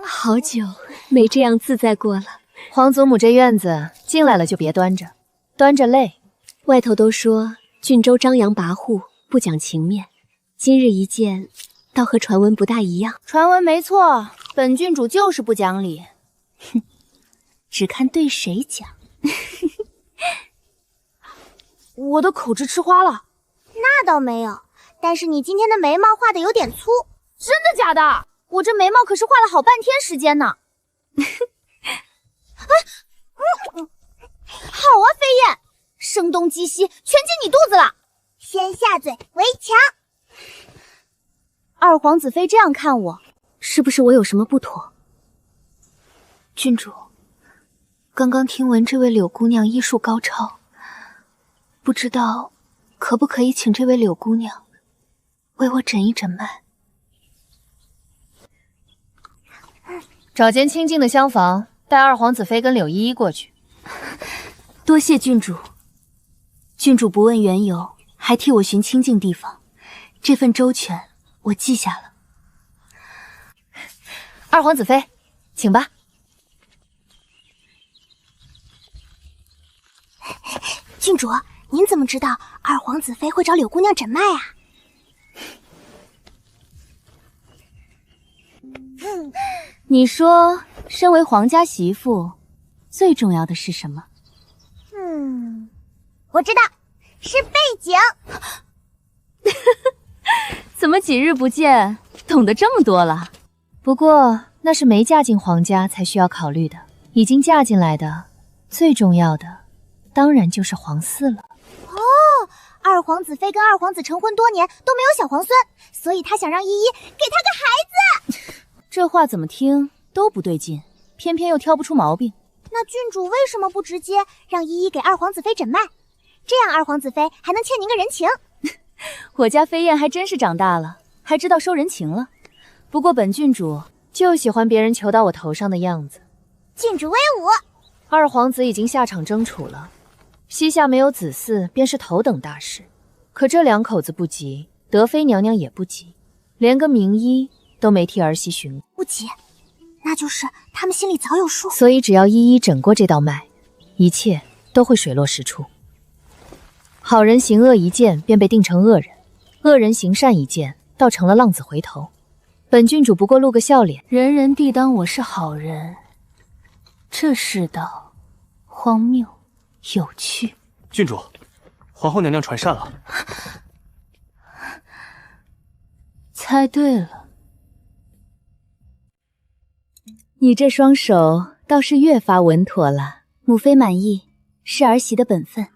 好久没这样自在过了。皇祖母这院子进来了就别端着，端着累。外头都说郡州张扬跋扈，不讲情面，今日一见，倒和传闻不大一样。传闻没错，本郡主就是不讲理。哼，只看对谁讲。我的口直吃花了。那倒没有，但是你今天的眉毛画的有点粗。真的假的？我这眉毛可是画了好半天时间呢。好啊，飞燕，声东击西，全进你肚子了。先下嘴为强。二皇子妃这样看我，是不是我有什么不妥？郡主，刚刚听闻这位柳姑娘医术高超，不知道可不可以请这位柳姑娘为我诊一诊脉？找间清静的厢房，带二皇子妃跟柳依依过去。多谢郡主。郡主不问缘由，还替我寻清静地方，这份周全我记下了。二皇子妃，请吧。郡主，您怎么知道二皇子妃会找柳姑娘诊脉啊？你说，身为皇家媳妇，最重要的是什么？我知道，是背景。怎么几日不见，懂得这么多了？不过那是没嫁进皇家才需要考虑的，已经嫁进来的，最重要的当然就是皇嗣了。哦，二皇子妃跟二皇子成婚多年都没有小皇孙，所以他想让依依给他个孩子。这话怎么听都不对劲，偏偏又挑不出毛病。那郡主为什么不直接让依依给二皇子妃诊脉？这样二皇子妃还能欠您个人情。我家飞燕还真是长大了，还知道收人情了。不过本郡主就喜欢别人求到我头上的样子。郡主威武！二皇子已经下场争储了，膝下没有子嗣便是头等大事。可这两口子不急，德妃娘娘也不急，连个名医都没替儿媳询过。不急，那就是他们心里早有数。所以只要依依诊过这道脉，一切都会水落石出。好人行恶一件便被定成恶人，恶人行善一件倒成了浪子回头。本郡主不过露个笑脸，人人必当我是好人，这世道荒谬有趣。郡主，皇后娘娘传膳了。猜对了，你这双手倒是越发稳妥了。母妃满意，是儿媳的本分。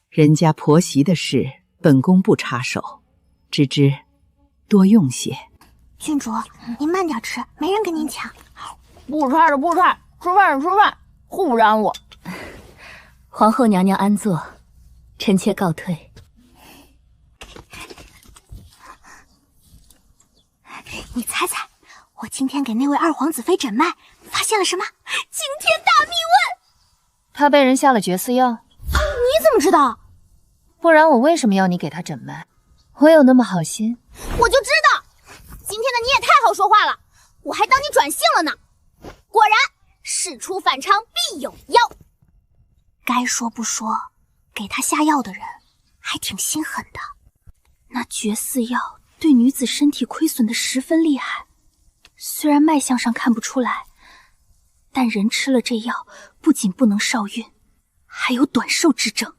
人家婆媳的事，本宫不插手。芝芝，多用些。郡主，您慢点吃，没人跟您抢。不差的不差，吃饭吃饭，互不染我。皇后娘娘安坐，臣妾告退。你猜猜，我今天给那位二皇子妃诊脉，发现了什么？惊天大秘问！他被人下了绝嗣药。你怎么知道？不然我为什么要你给他诊脉？我有那么好心？我就知道，今天的你也太好说话了，我还当你转性了呢。果然，事出反常必有妖。该说不说，给他下药的人还挺心狠的。那绝嗣药对女子身体亏损的十分厉害，虽然脉象上看不出来，但人吃了这药，不仅不能少孕，还有短寿之症。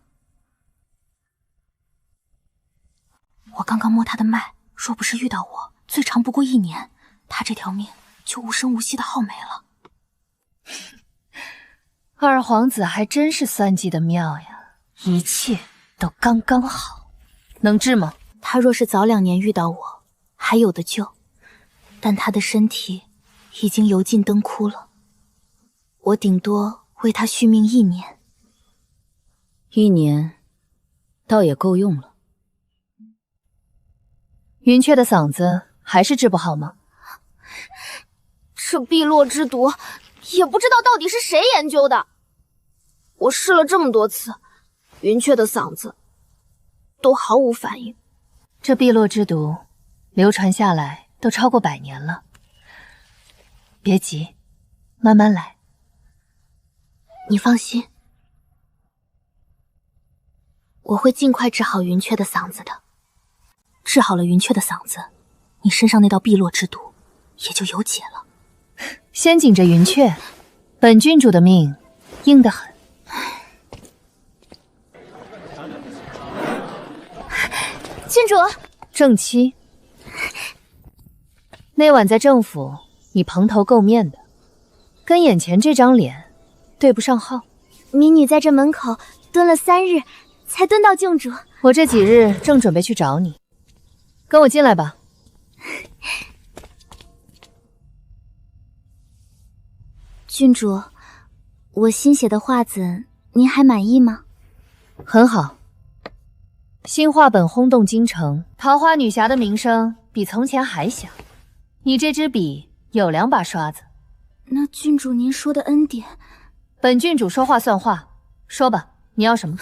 我刚刚摸他的脉，若不是遇到我，最长不过1年，他这条命就无声无息的耗没了。二皇子还真是算计的妙呀，一切都刚刚好。能治吗？他若是早2年遇到我，还有的救，但他的身体已经油尽灯枯了，我顶多为他续命1年。1年，倒也够用了。云雀的嗓子还是治不好吗？这碧落之毒也不知道到底是谁研究的，我试了这么多次，云雀的嗓子都毫无反应。这碧落之毒流传下来都超过100年了，别急，慢慢来。你放心，我会尽快治好云雀的嗓子的。治好了云雀的嗓子，你身上那道碧落之毒也就有解了。先紧着云雀，本郡主的命硬得很。郡主，正妻，那晚在政府，你蓬头垢面的，跟眼前这张脸对不上号。民女在这门口蹲了3日，才蹲到郡主。我这几日正准备去找你，跟我进来吧。郡主，我新写的画子您还满意吗？很好，新画本轰动京城，桃花女侠的名声比从前还响。你这支笔有2把刷子。那郡主您说的恩典，本郡主说话算话，说吧，你要什么？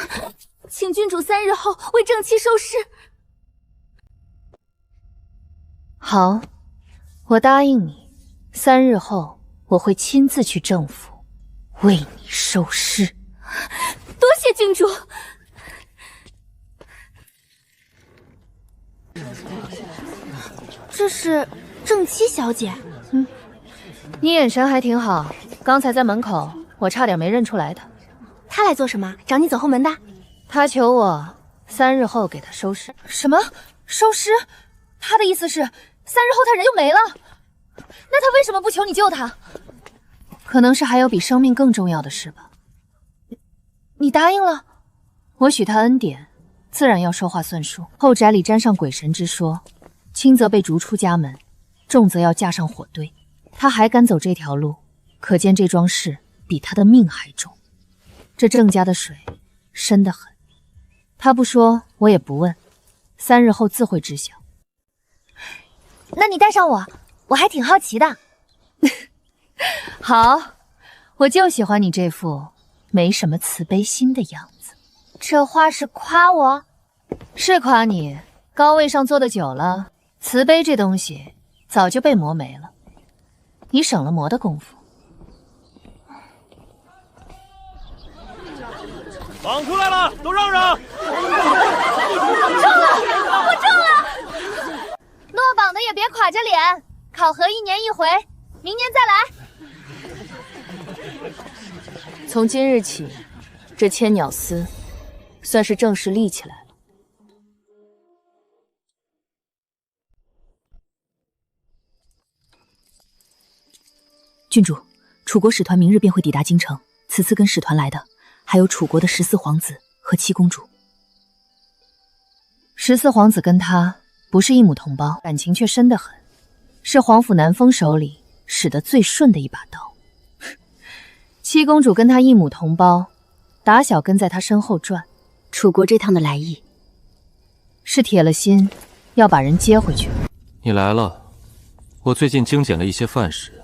请郡主3日后为正妻收尸。好，我答应你，3日后我会亲自去政府为你收尸。多谢郡主。这是正妻小姐。你眼神还挺好，刚才在门口我差点没认出来她。她来做什么？找你走后门的？她求我3日后给她收尸。什么？收尸？她的意思是3日后她人就没了？那她为什么不求你救她？可能是还有比生命更重要的事吧。你答应了？我许他恩典，自然要说话算数。后宅里沾上鬼神之说，轻则被逐出家门，重则要架上火堆。他还敢走这条路，可见这桩事比他的命还重。这郑家的水深得很，他不说，我也不问，3日后自会知晓。那你带上我，我还挺好奇的。好，我就喜欢你这副没什么慈悲心的样子。这话是夸我？是夸你，高位上坐得久了，慈悲这东西早就被磨没了，你省了磨的功夫。绑出来了，都让让！中了，我中了！落榜的也别垮着脸，考核1年1回，明年再来。从今日起，这千鸟司算是正式立起来了。郡主，楚国使团明日便会抵达京城，此次跟使团来的还有楚国的14皇子和7公主。14皇子跟他不是一母同胞，感情却深得很，是皇甫南风手里使得最顺的一把刀。7公主跟他一母同胞，打小跟在他身后转。楚国这趟的来意，是铁了心要把人接回去。你来了，我最近精简了一些饭食，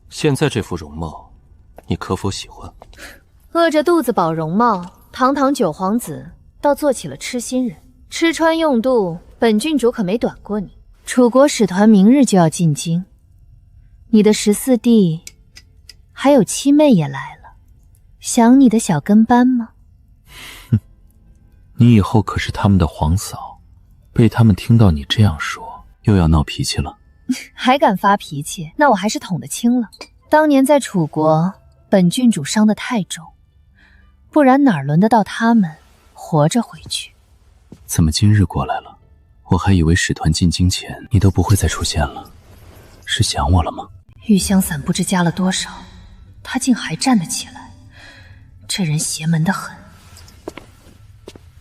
现在这副容貌，你可否喜欢？饿着肚子保容貌，堂堂9皇子倒做起了痴心人。吃穿用度，本郡主可没短过你。楚国使团明日就要进京，你的14弟还有7妹也来了，想你的小跟班吗？哼，你以后可是他们的皇嫂，被他们听到你这样说，又要闹脾气了。还敢发脾气？那我还是捅得轻了。当年在楚国，本郡主伤得太重，不然哪轮得到他们活着回去？怎么今日过来了？我还以为使团进京前你都不会再出现了，是想我了吗？玉香伞不知加了多少，他竟还站得起来，这人邪门得很。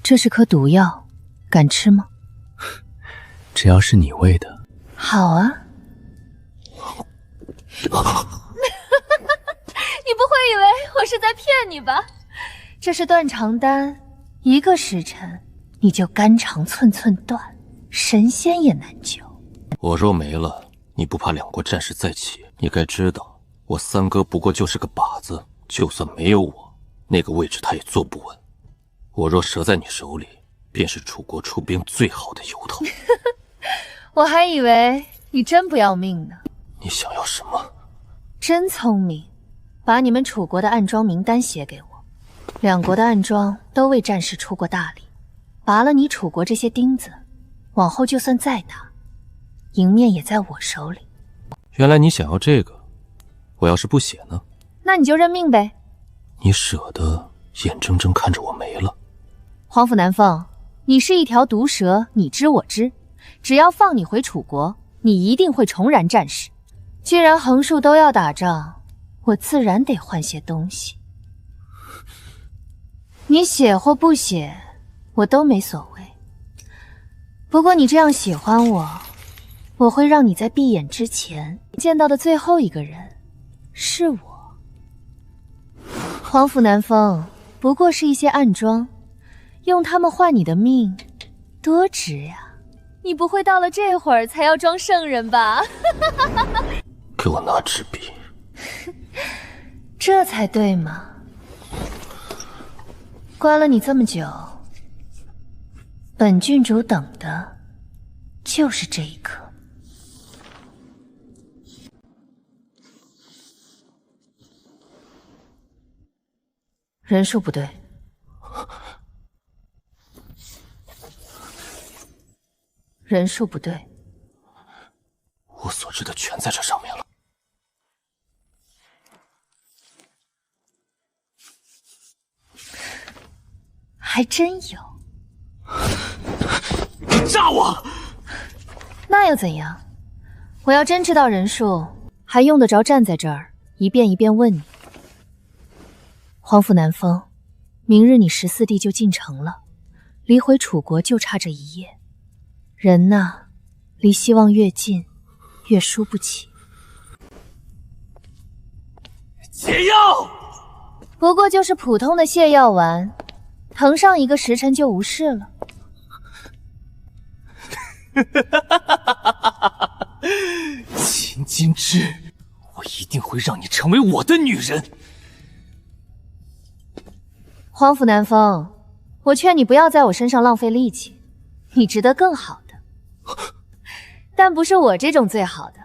这是颗毒药，敢吃吗？只要是你喂的。好啊。你不会以为我是在骗你吧？这是断肠丹，1个时辰你就肝肠寸寸断，神仙也难救。我若没了，你不怕2国战事再起？你该知道，我三哥不过就是个靶子，就算没有我，那个位置他也坐不稳。我若折在你手里，便是楚国出兵最好的由头。我还以为你真不要命呢。你想要什么？真聪明，把你们楚国的暗桩名单写给我。2国的暗桩都为战士出过大力，拔了你楚国这些钉子，往后就算再打，赢面也在我手里。原来你想要这个，我要是不写呢？那你就认命呗。你舍得眼睁睁看着我没了？皇甫南风，你是一条毒蛇，你知我知。只要放你回楚国，你一定会重燃战事。既然横竖都要打仗，我自然得换些东西。你写或不写，我都没所谓。不过你这样喜欢我，我会让你在闭眼之前见到的最后一个人是我。皇甫南风不过是一些暗桩，用它们换你的命，多值呀！你不会到了这会儿才要装圣人吧？给我拿纸笔。这才对嘛！关了你这么久，本郡主等的就是这一刻。人数不对，人数不对。我所知的全在这上面了。还真有。炸我！那又怎样？我要真知道人数，还用得着站在这儿一遍一遍问你。皇甫南风，明日你14弟就进城了，离回楚国就差这一夜。人呐，离希望越近，越输不起。解药，不过就是普通的泻药丸，疼上1个时辰就无事了。秦金枝，我一定会让你成为我的女人。皇甫南风，我劝你不要在我身上浪费力气，你值得更好的，但不是我这种最好的。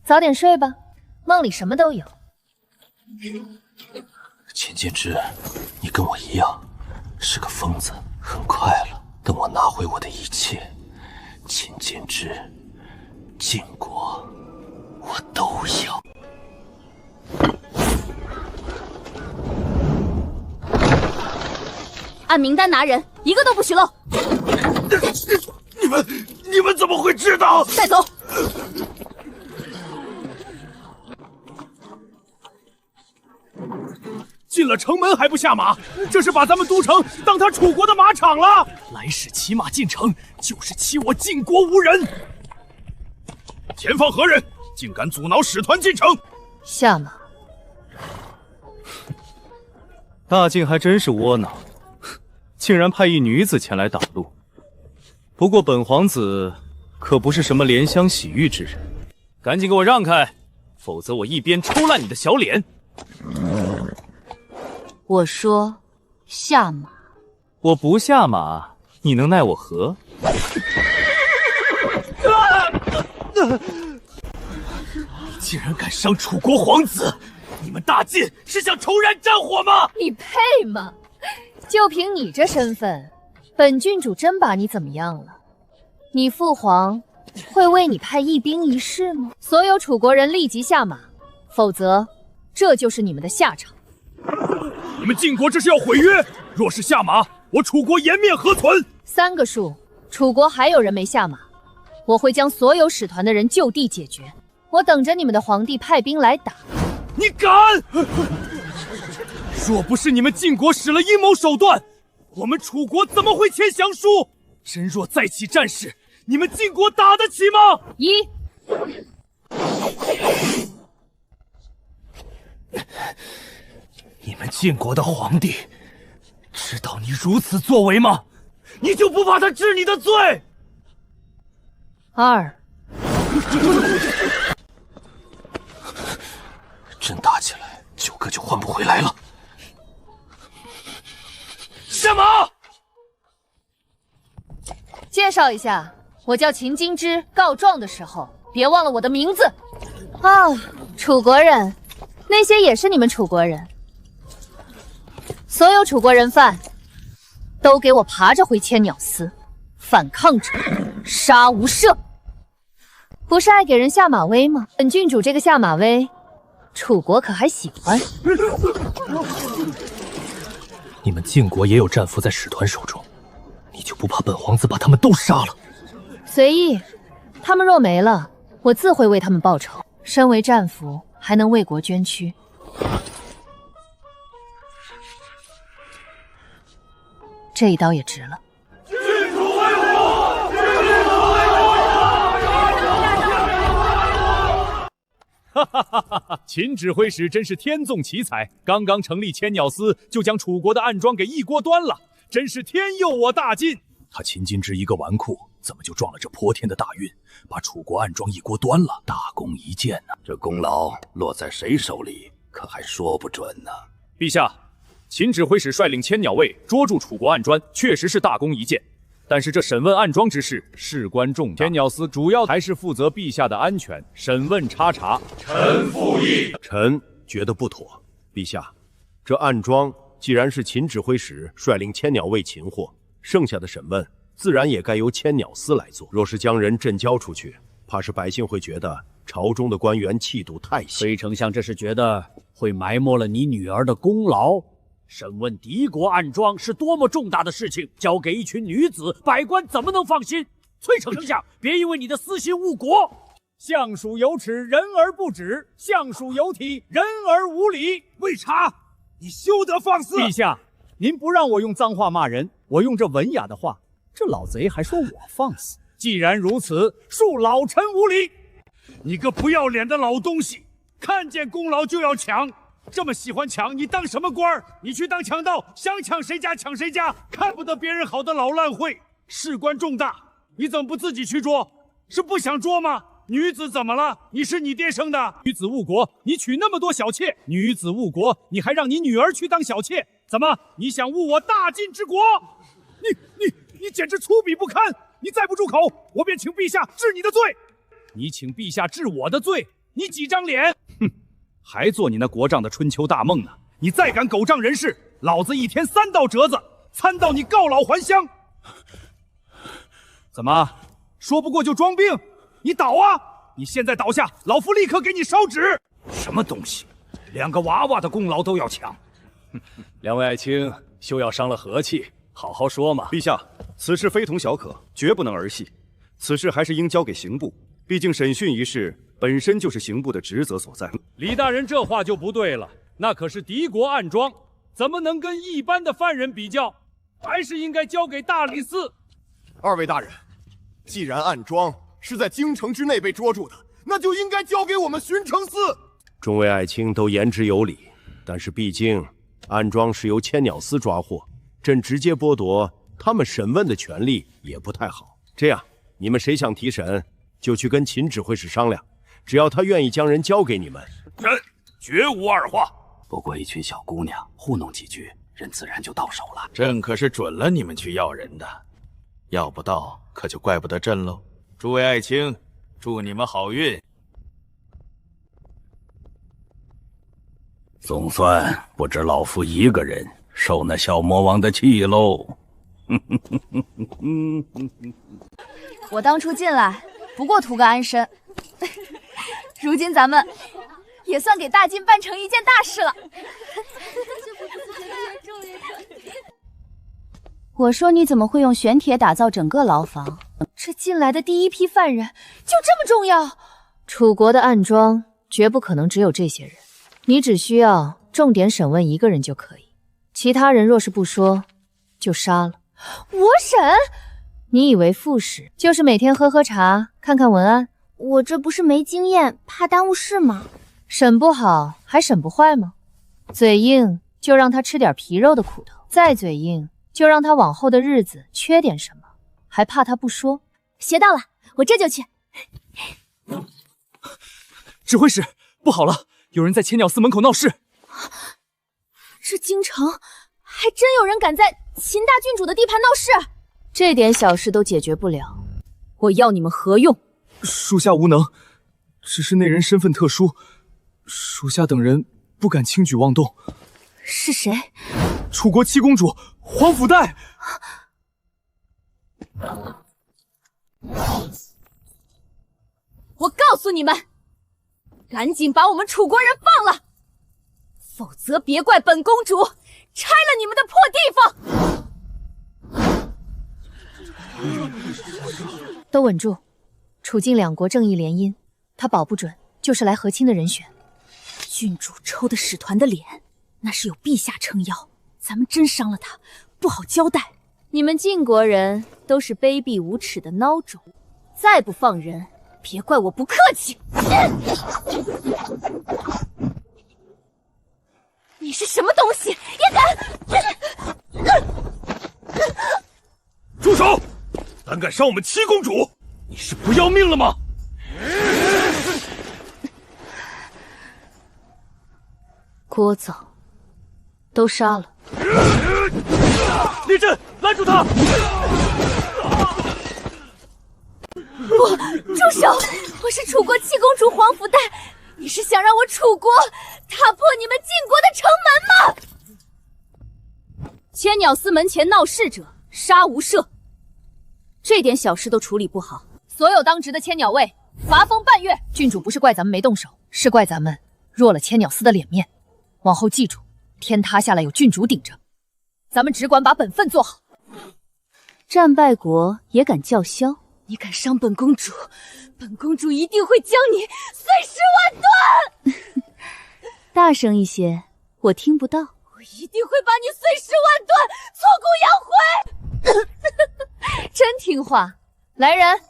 早点睡吧，梦里什么都有。秦金枝，你跟我一样是个疯子，很快了，等我拿回我的一切，秦金枝、晋国，我都要。按名单拿人，一个都不许漏。你们怎么会知道？带走。进了城门还不下马，这是把咱们都城当他楚国的马场了。来使骑马进城，就是欺我晋国无人。前方何人？竟敢阻挠使团进城？下马。大晋还真是窝囊，竟然派一女子前来挡路。不过本皇子可不是什么怜香惜玉之人，赶紧给我让开，否则我一边抽烂你的小脸。我说下马。我不下马，你能奈我何？竟然敢伤楚国皇子！你们大晋是想重燃战火吗？你配吗？就凭你这身份，本郡主真把你怎么样了？你父皇会为你派一兵一士吗？所有楚国人立即下马，否则这就是你们的下场。你们晋国这是要毁约，若是下马，我楚国颜面何存？3个数，楚国还有人没下马，我会将所有使团的人就地解决。我等着你们的皇帝派兵来打。你敢！若不是你们晋国使了阴谋手段，我们楚国怎么会签降书？真若再起战事，你们晋国打得起吗？你们晋国的皇帝知道你如此作为吗？你就不怕他治你的罪？2。真打起来，9个就换不回来了。什么？介绍一下，我叫秦金枝，告状的时候别忘了我的名字。啊，楚国人，那些也是你们楚国人。所有楚国人犯，都给我爬着回千鸟司，反抗者杀无赦。不是爱给人下马威吗？本郡主这个下马威，楚国可还喜欢？你们晋国也有战俘在使团手中，你就不怕本皇子把他们都杀了？随意，他们若没了，我自会为他们报仇。身为战俘，还能为国捐躯，这一刀也值了。郡主为我！哈哈哈哈哈！秦指挥使真是天纵奇才，刚刚成立千鸟司，就将楚国的暗桩给一锅端了，真是天佑我大晋！他秦金枝一个纨绔，怎么就撞了这泼天的大运，把楚国暗桩一锅端了？大功一件呢！这功劳落在谁手里，可还说不准呢。陛下，秦指挥使率领千鸟卫捉住楚国暗桩，确实是大功一件。但是这审问暗桩之事事关重大，千鸟司主要还是负责陛下的安全，审问查查。臣附议。臣觉得不妥。陛下，这暗桩既然是秦指挥使率领千鸟卫擒获，剩下的审问自然也该由千鸟司来做。若是将人震交出去，怕是百姓会觉得朝中的官员气度太小。崔丞相这是觉得会埋没了你女儿的功劳？审问敌国暗桩是多么重大的事情，交给一群女子，百官怎么能放心？崔丞相，别因为你的私心误国。相属有耻，人而不止；相属有体，人而无礼。魏茶，你休得放肆！陛下，您不让我用脏话骂人，我用这文雅的话，这老贼还说我放肆。既然如此，恕老臣无礼。你个不要脸的老东西，看见功劳就要抢，这么喜欢抢，你当什么官儿？你去当强盗，想抢谁家抢谁家，看不得别人好的老烂会，事关重大，你怎么不自己去捉？是不想捉吗？女子怎么了？你是你爹生的？女子误国，你娶那么多小妾；女子误国，你还让你女儿去当小妾，怎么？你想误我大晋之国？你简直粗鄙不堪！你再不住口，我便请陛下治你的罪。你请陛下治我的罪，你几张脸？哼，还做你那国丈的春秋大梦呢！你再敢狗仗人势，老子一天3道折子，参到你告老还乡。怎么，说不过就装病？你倒啊！你现在倒下，老夫立刻给你烧纸。什么东西？2个娃娃的功劳都要抢？两位爱卿，休要伤了和气，好好说嘛。陛下，此事非同小可，绝不能儿戏。此事还是应交给刑部，毕竟审讯一事本身就是刑部的职责所在。李大人这话就不对了，那可是敌国暗桩，怎么能跟一般的犯人比较？还是应该交给大理寺。2位大人，既然暗桩是在京城之内被捉住的，那就应该交给我们巡城司。众位爱卿都言之有理，但是毕竟暗桩是由千鸟司抓获，朕直接剥夺他们审问的权利也不太好。这样，你们谁想提审，就去跟秦指挥使商量，只要他愿意将人交给你们，朕绝无二话。不过一群小姑娘糊弄几句，人自然就到手了。朕可是准了你们去要人的，要不到可就怪不得朕喽。诸位爱卿，祝你们好运。总算不止老夫一个人受那小魔王的气喽。我当初进来不过图个安身，如今咱们也算给大晋办成一件大事了。我说你怎么会用玄铁打造整个牢房？这进来的第一批犯人就这么重要？楚国的暗桩绝不可能只有这些人，你只需要重点审问一个人就可以，其他人若是不说，就杀了。我审？你以为副使就是每天喝喝茶，看看文案？我这不是没经验，怕耽误事吗？审不好还审不坏吗？嘴硬就让他吃点皮肉的苦头，再嘴硬就让他往后的日子缺点什么，还怕他不说？学到了，我这就去。指挥使，不好了，有人在千鸟寺门口闹事。这京城还真有人敢在秦大郡主的地盘闹事，这点小事都解决不了，我要你们何用？属下无能，只是那人身份特殊，属下等人不敢轻举妄动。是谁？楚国七公主皇甫岱。我告诉你们，赶紧把我们楚国人放了，否则别怪本公主拆了你们的破地方。都稳住，楚晋两国正义联姻，他保不准就是来和亲的人选。郡主抽的使团的脸，那是有陛下撑腰，咱们真伤了他，不好交代。你们晋国人都是卑鄙无耻的孬种，再不放人，别怪我不客气。你是什么东西，也敢？住手！胆敢伤我们七公主，你是不要命了吗？聒噪，都杀了！立正，拦住他！不，住手！我是楚国七公主皇甫岱，你是想让我楚国踏破你们晋国的城门吗？千鸟司门前闹事者，杀无赦。这点小事都处理不好，所有当值的千鸟卫罚封半月。郡主不是怪咱们没动手，是怪咱们弱了千鸟司的脸面。往后记住，天塌下来有郡主顶着，咱们只管把本分做好。战败国也敢叫嚣，你敢伤本公主，本公主一定会将你碎尸万段！大声一些，我听不到。我一定会把你碎尸万段，挫骨扬灰！真听话。来人，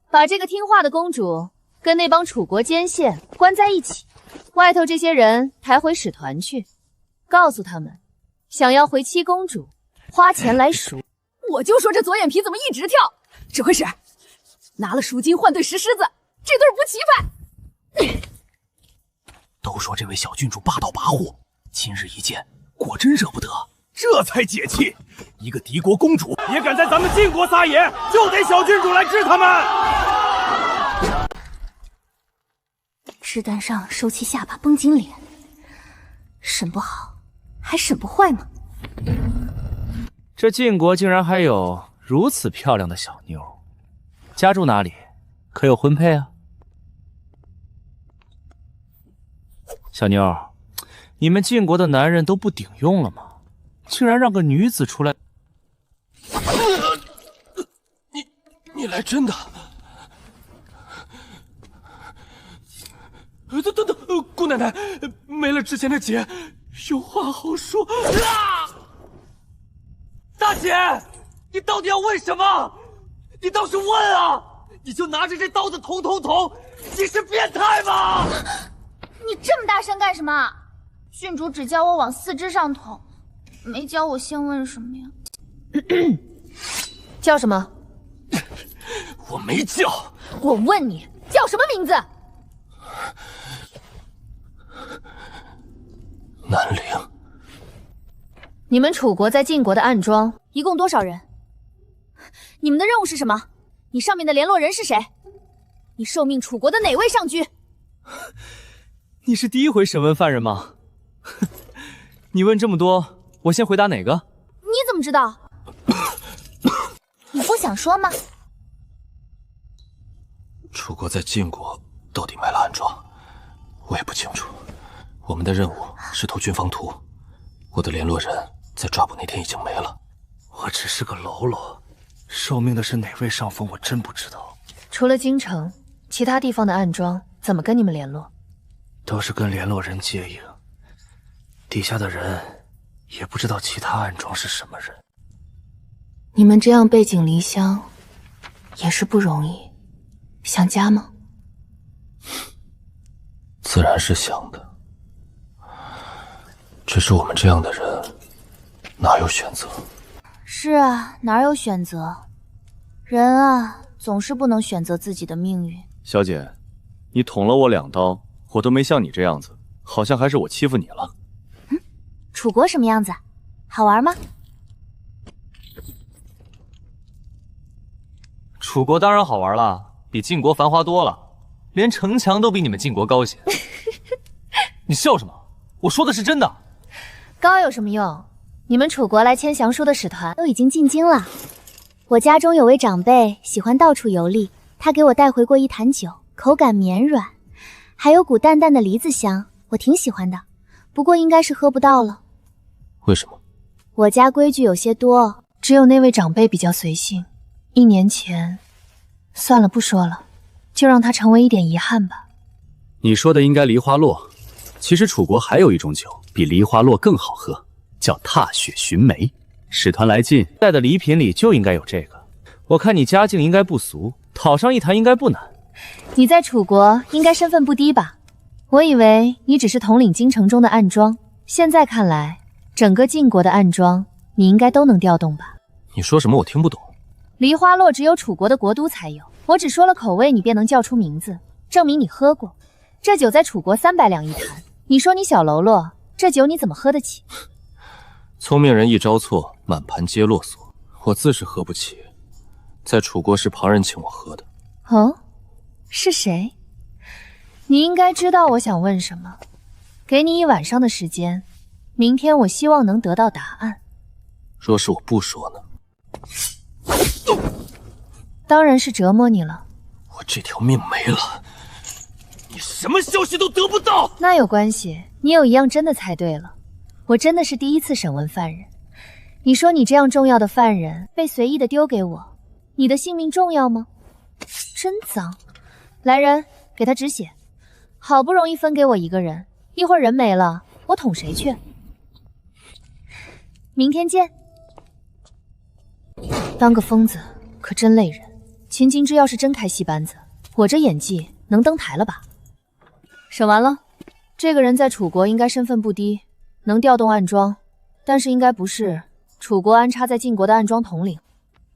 把这个听话的公主跟那帮楚国奸线关在一起，外头这些人抬回使团去，告诉他们，想要回七公主，花钱来赎。我就说这左眼皮怎么一直跳？指挥使，拿了赎金换对石狮子，这对不齐拍。都说这位小郡主霸道跋扈，今日一见，果真惹不得，这才解气。一个敌国公主也敢在咱们晋国撒野，就得小郡主来治他们。纸单上收起下巴，绷紧脸，审不好，还审不坏吗？这晋国竟然还有如此漂亮的小妞，家住哪里？可有婚配啊？小妞，你们晋国的男人都不顶用了吗？竟然让个女子出来！你来真的？等，姑奶奶，没了之前的姐，有话好说。大姐，你到底要问什么？你倒是问啊！你就拿着这刀子捅！你是变态吗？你这么大声干什么？郡主只教我往四肢上捅，没教我先问什么呀？叫什么？我没叫。我问你叫什么名字？南陵。你们楚国在晋国的暗桩一共多少人？你们的任务是什么？你上面的联络人是谁？你受命楚国的哪位上居？你是第一回审问犯人吗？你问这么多，我先回答哪个？你怎么知道？你不想说吗？楚国在晋国到底埋了暗桩，我也不清楚。我们的任务是偷军方图，我的联络人在抓捕那天已经没了。我只是个喽啰，受命的是哪位上峰，我真不知道。除了京城，其他地方的暗桩怎么跟你们联络？都是跟联络人接应，底下的人也不知道其他暗桩是什么人。你们这样背井离乡，也是不容易。想家吗？自然是想的，只是我们这样的人哪有选择？是啊，哪有选择？人啊，总是不能选择自己的命运。小姐，你捅了我2刀，我都没像你这样子，好像还是我欺负你了。楚国什么样子？好玩吗？楚国当然好玩了，比晋国繁华多了，连城墙都比你们晋国高些。你笑什么？我说的是真的。高有什么用？你们楚国来签降书的使团都已经进京了。我家中有位长辈喜欢到处游历，他给我带回过一坛酒，口感绵软，还有股淡淡的梨子香，我挺喜欢的。不过应该是喝不到了。为什么？我家规矩有些多，只有那位长辈比较随性。1年前，算了，不说了，就让它成为一点遗憾吧。你说的应该梨花落，其实楚国还有一种酒比梨花落更好喝，叫踏雪寻梅。使团来晋，带的礼品里就应该有这个。我看你家境应该不俗，讨上一坛应该不难。你在楚国应该身份不低吧？我以为你只是统领京城中的暗桩，现在看来，整个晋国的暗桩你应该都能调动吧？你说什么我听不懂。梨花落只有楚国的国都才有，我只说了口味，你便能叫出名字，证明你喝过。这酒在楚国300两一坛，你说你小喽啰，这酒你怎么喝得起？聪明人一招错，满盘皆落索。我自是喝不起，在楚国是旁人请我喝的。哦，是谁？你应该知道我想问什么。给你1晚上的时间，明天我希望能得到答案。若是我不说呢？当然是折磨你了。我这条命没了，你什么消息都得不到。那有关系，你有一样真的猜对了，我真的是第一次审问犯人。你说你这样重要的犯人被随意的丢给我，你的性命重要吗？真脏！来人，给他止血。好不容易分给我一个人，一会儿人没了，我捅谁去？明天见。当个疯子可真累人。秦京之要是真开戏班子，我这演技能登台了吧？审完了，这个人在楚国应该身份不低，能调动暗桩，但是应该不是楚国安插在晋国的暗桩统领。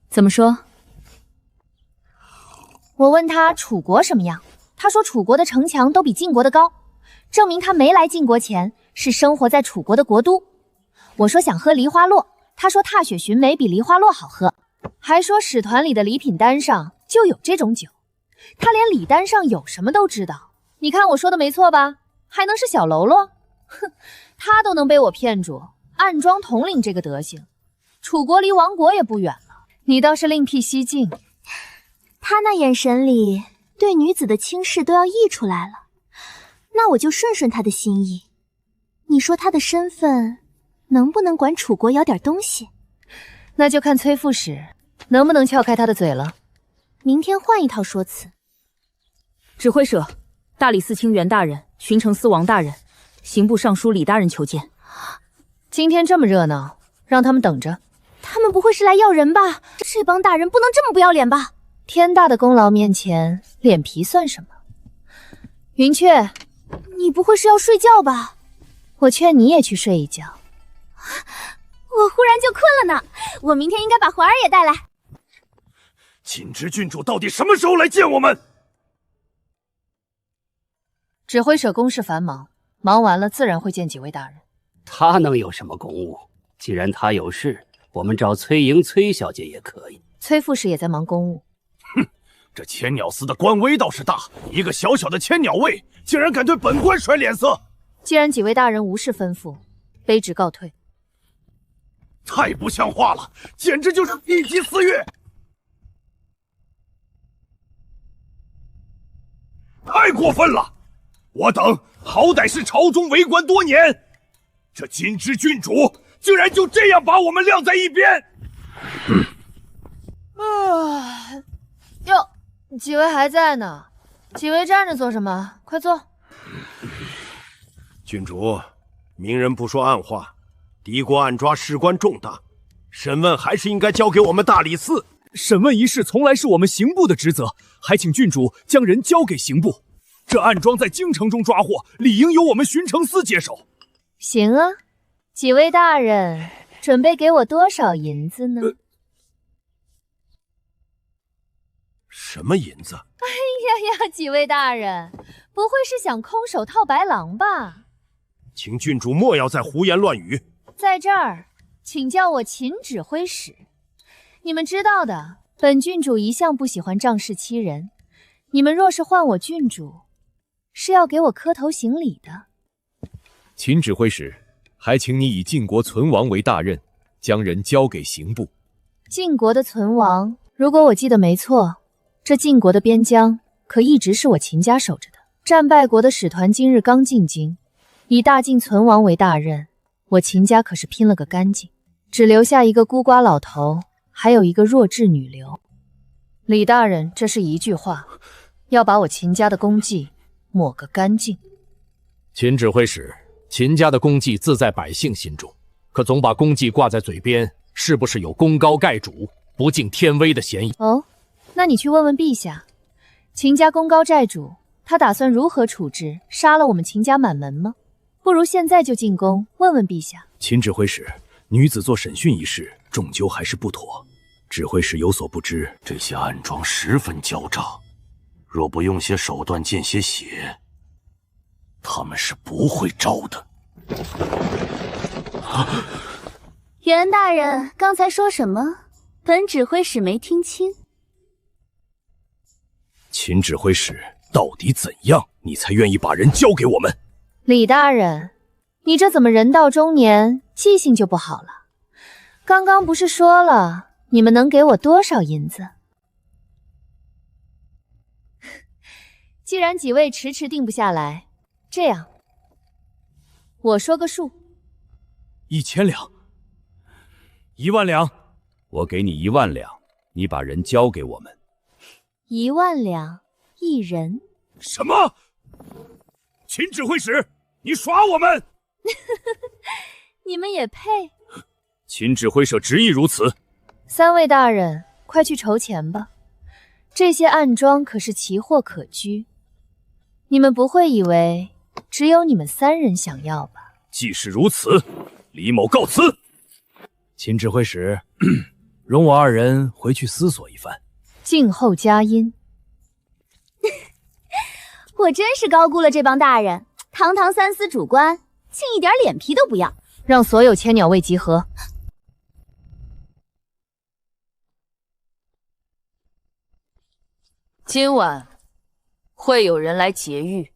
怎么说？我问他楚国什么样，他说楚国的城墙都比晋国的高，证明他没来晋国前是生活在楚国的国都。我说想喝梨花落，他说踏雪寻梅比梨花落好喝，还说使团里的礼品单上就有这种酒。他连礼单上有什么都知道，你看我说的没错吧？还能是小喽啰？哼，他都能被我骗住，暗桩统领这个德行，楚国离亡国也不远了。你倒是另辟蹊径。他那眼神里对女子的轻视都要溢出来了，那我就顺顺他的心意。你说他的身份能不能管楚国舀点东西？那就看崔副使能不能撬开他的嘴了。明天换一套说辞。指挥使，大理寺卿袁大人、巡城司王大人、刑部尚书李大人求见。今天这么热闹，让他们等着。他们不会是来要人吧？这帮大人不能这么不要脸吧？天大的功劳面前，脸皮算什么？云雀，你不会是要睡觉吧？我劝你也去睡一觉。我忽然就困了呢，我明天应该把环儿也带来。锦之郡主到底什么时候来见我们？指挥使公事繁忙，忙完了自然会见几位大人。他能有什么公务？既然他有事，我们找崔莹崔小姐也可以。崔副使也在忙公务。哼，这千鸟司的官威倒是大，一个小小的千鸟卫竟然敢对本官甩脸色。既然几位大人无事吩咐，卑职告退。太不像话了，简直就是1级4月！太过分了！我等好歹是朝中为官多年，这锦之郡主竟然就这样把我们晾在一边。哟，几位还在呢？几位站着做什么？快坐。郡主，明人不说暗话，敌国暗抓事关重大，审问还是应该交给我们大理寺。审问一事从来是我们刑部的职责，还请郡主将人交给刑部。这暗桩在京城中抓获，理应由我们巡城司接手。行啊，几位大人准备给我多少银子呢？什么银子？哎呀，几位大人，不会是想空手套白狼吧？请郡主莫要再胡言乱语。在这儿，请叫我秦指挥使。你们知道的，本郡主一向不喜欢仗势欺人。你们若是换我郡主，是要给我磕头行礼的。秦指挥使，还请你以晋国存亡为大任，将人交给刑部。晋国的存亡，如果我记得没错，这晋国的边疆可一直是我秦家守着的。战败国的使团今日刚进京，以大晋存亡为大任，我秦家可是拼了个干净，只留下一个孤寡老头，还有一个弱智女流。李大人，这是一句话，要把我秦家的功绩抹个干净。秦指挥使，秦家的功绩自在百姓心中，可总把功绩挂在嘴边，是不是有功高盖主、不敬天威的嫌疑？哦，那你去问问陛下，秦家功高债主，他打算如何处置杀了我们秦家满门吗？不如现在就进宫问问陛下。秦指挥使，女子做审讯一事，终究还是不妥。指挥使有所不知，这些暗桩十分狡诈，若不用些手段见些血，他们是不会招的。袁大人刚才说什么？本指挥使没听清。秦指挥使，到底怎样你才愿意把人交给我们？李大人，你这怎么人到中年记性就不好了？刚刚不是说了你们能给我多少银子？既然几位迟迟定不下来，这样，我说个数，1000两，1万两，我给你1万两，你把人交给我们。1万两1人。什么？秦指挥使，你耍我们？你们也配？秦指挥使执意如此。3位大人，快去筹钱吧。这些暗桩可是奇货可居，你们不会以为只有你们3人想要吧？既是如此，李某告辞。秦指挥使，容我2人回去思索一番。静候佳音。我真是高估了这帮大人，堂堂3司主官，竟一点脸皮都不要。让所有千鸟卫集合。今晚会有人来劫狱，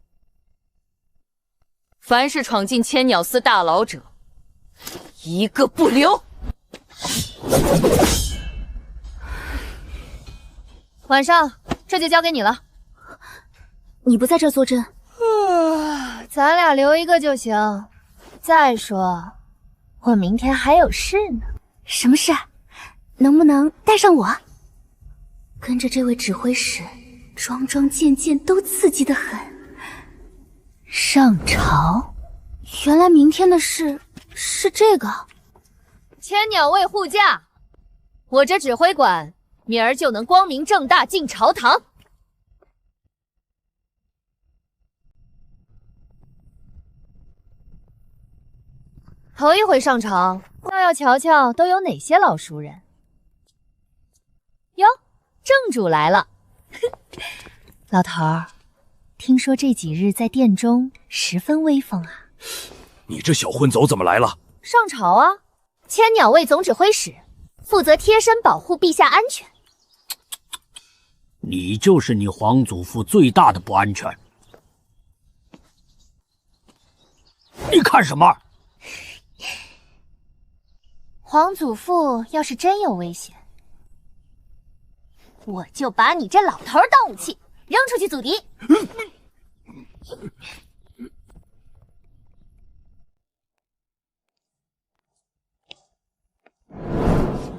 凡是闯进千鸟司大牢者，一个不留。晚上这就交给你了。你不在这坐镇？咱俩留一个就行。再说，我明天还有事呢。什么事？能不能带上我？跟着这位指挥使，桩桩件件都刺激得很。上朝？原来明天的事是这个。千鸟卫护驾，我这指挥官明儿就能光明正大进朝堂。头一回上朝，倒要瞧瞧都有哪些老熟人。哟，正主来了。老头儿，听说这几日在殿中十分威风啊。你这小混走怎么来了？上朝啊，千鸟卫总指挥使，负责贴身保护陛下安全。你就是你皇祖父最大的不安全。你看什么？皇祖父要是真有危险，我就把你这老头当武器扔出去阻敌。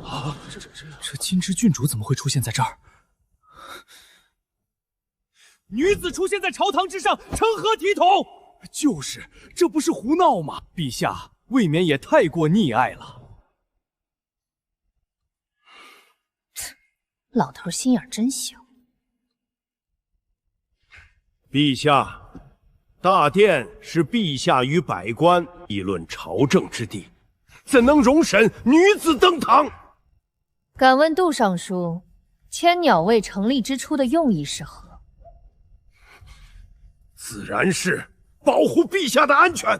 啊，这金枝郡主怎么会出现在这儿？女子出现在朝堂之上，成何体统？就是，这不是胡闹吗？陛下未免也太过溺爱了。老头心眼真小。陛下，大殿是陛下与百官议论朝政之地，怎能容审女子登堂？敢问杜尚书，千鸟卫成立之初的用意是何？自然是保护陛下的安全。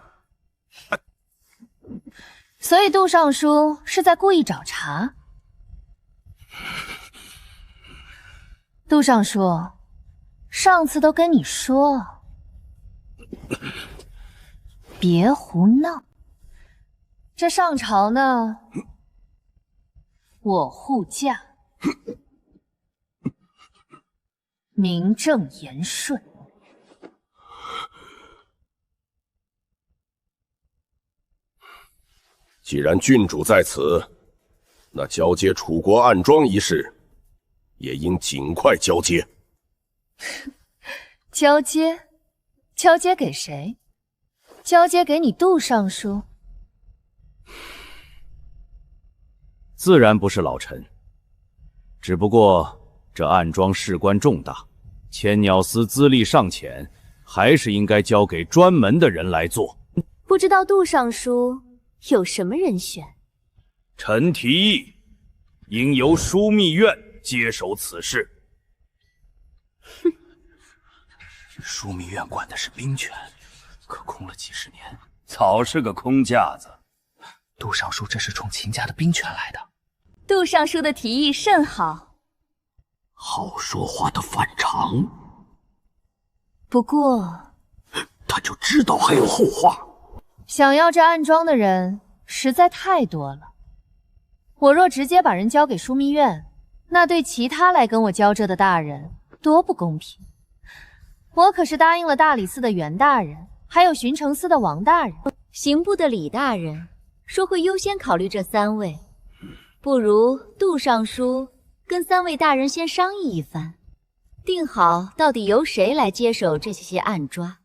所以杜尚书是在故意找茬。杜尚书，上次都跟你说，别胡闹。这上朝呢，我护驾，名正言顺。既然郡主在此，那交接楚国暗桩一事，也应尽快交接。交接？交接给谁？交接给你杜尚书？自然不是老臣，只不过这暗桩事关重大，千鸟司资历尚浅，还是应该交给专门的人来做。不知道杜尚书有什么人选？臣提议，应由枢密院接手此事。哼，枢密院管的是兵权，可空了几十年，早是个空架子。杜尚书这是冲秦家的兵权来的。杜尚书的提议甚好。好说话的反常。不过，他就知道还有后话。想要这暗桩的人实在太多了。我若直接把人交给枢密院，那对其他来跟我交这的大人多不公平。我可是答应了大理寺的袁大人，还有巡城司的王大人，刑部的李大人说会优先考虑这3位，不如杜尚书跟3位大人先商议一番，定好到底由谁来接手这些暗抓。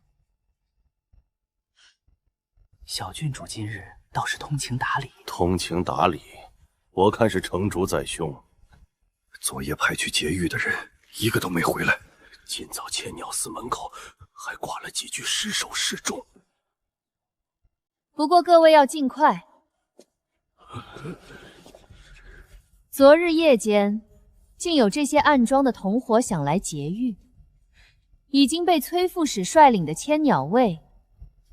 小郡主今日倒是通情达理。通情达理，我看是城主在凶。昨夜派去劫狱的人一个都没回来，今早千鸟寺门口还挂了几具尸首示众。不过各位要尽快。昨日夜间，竟有这些暗桩的同伙想来劫狱，已经被崔副使率领的千鸟卫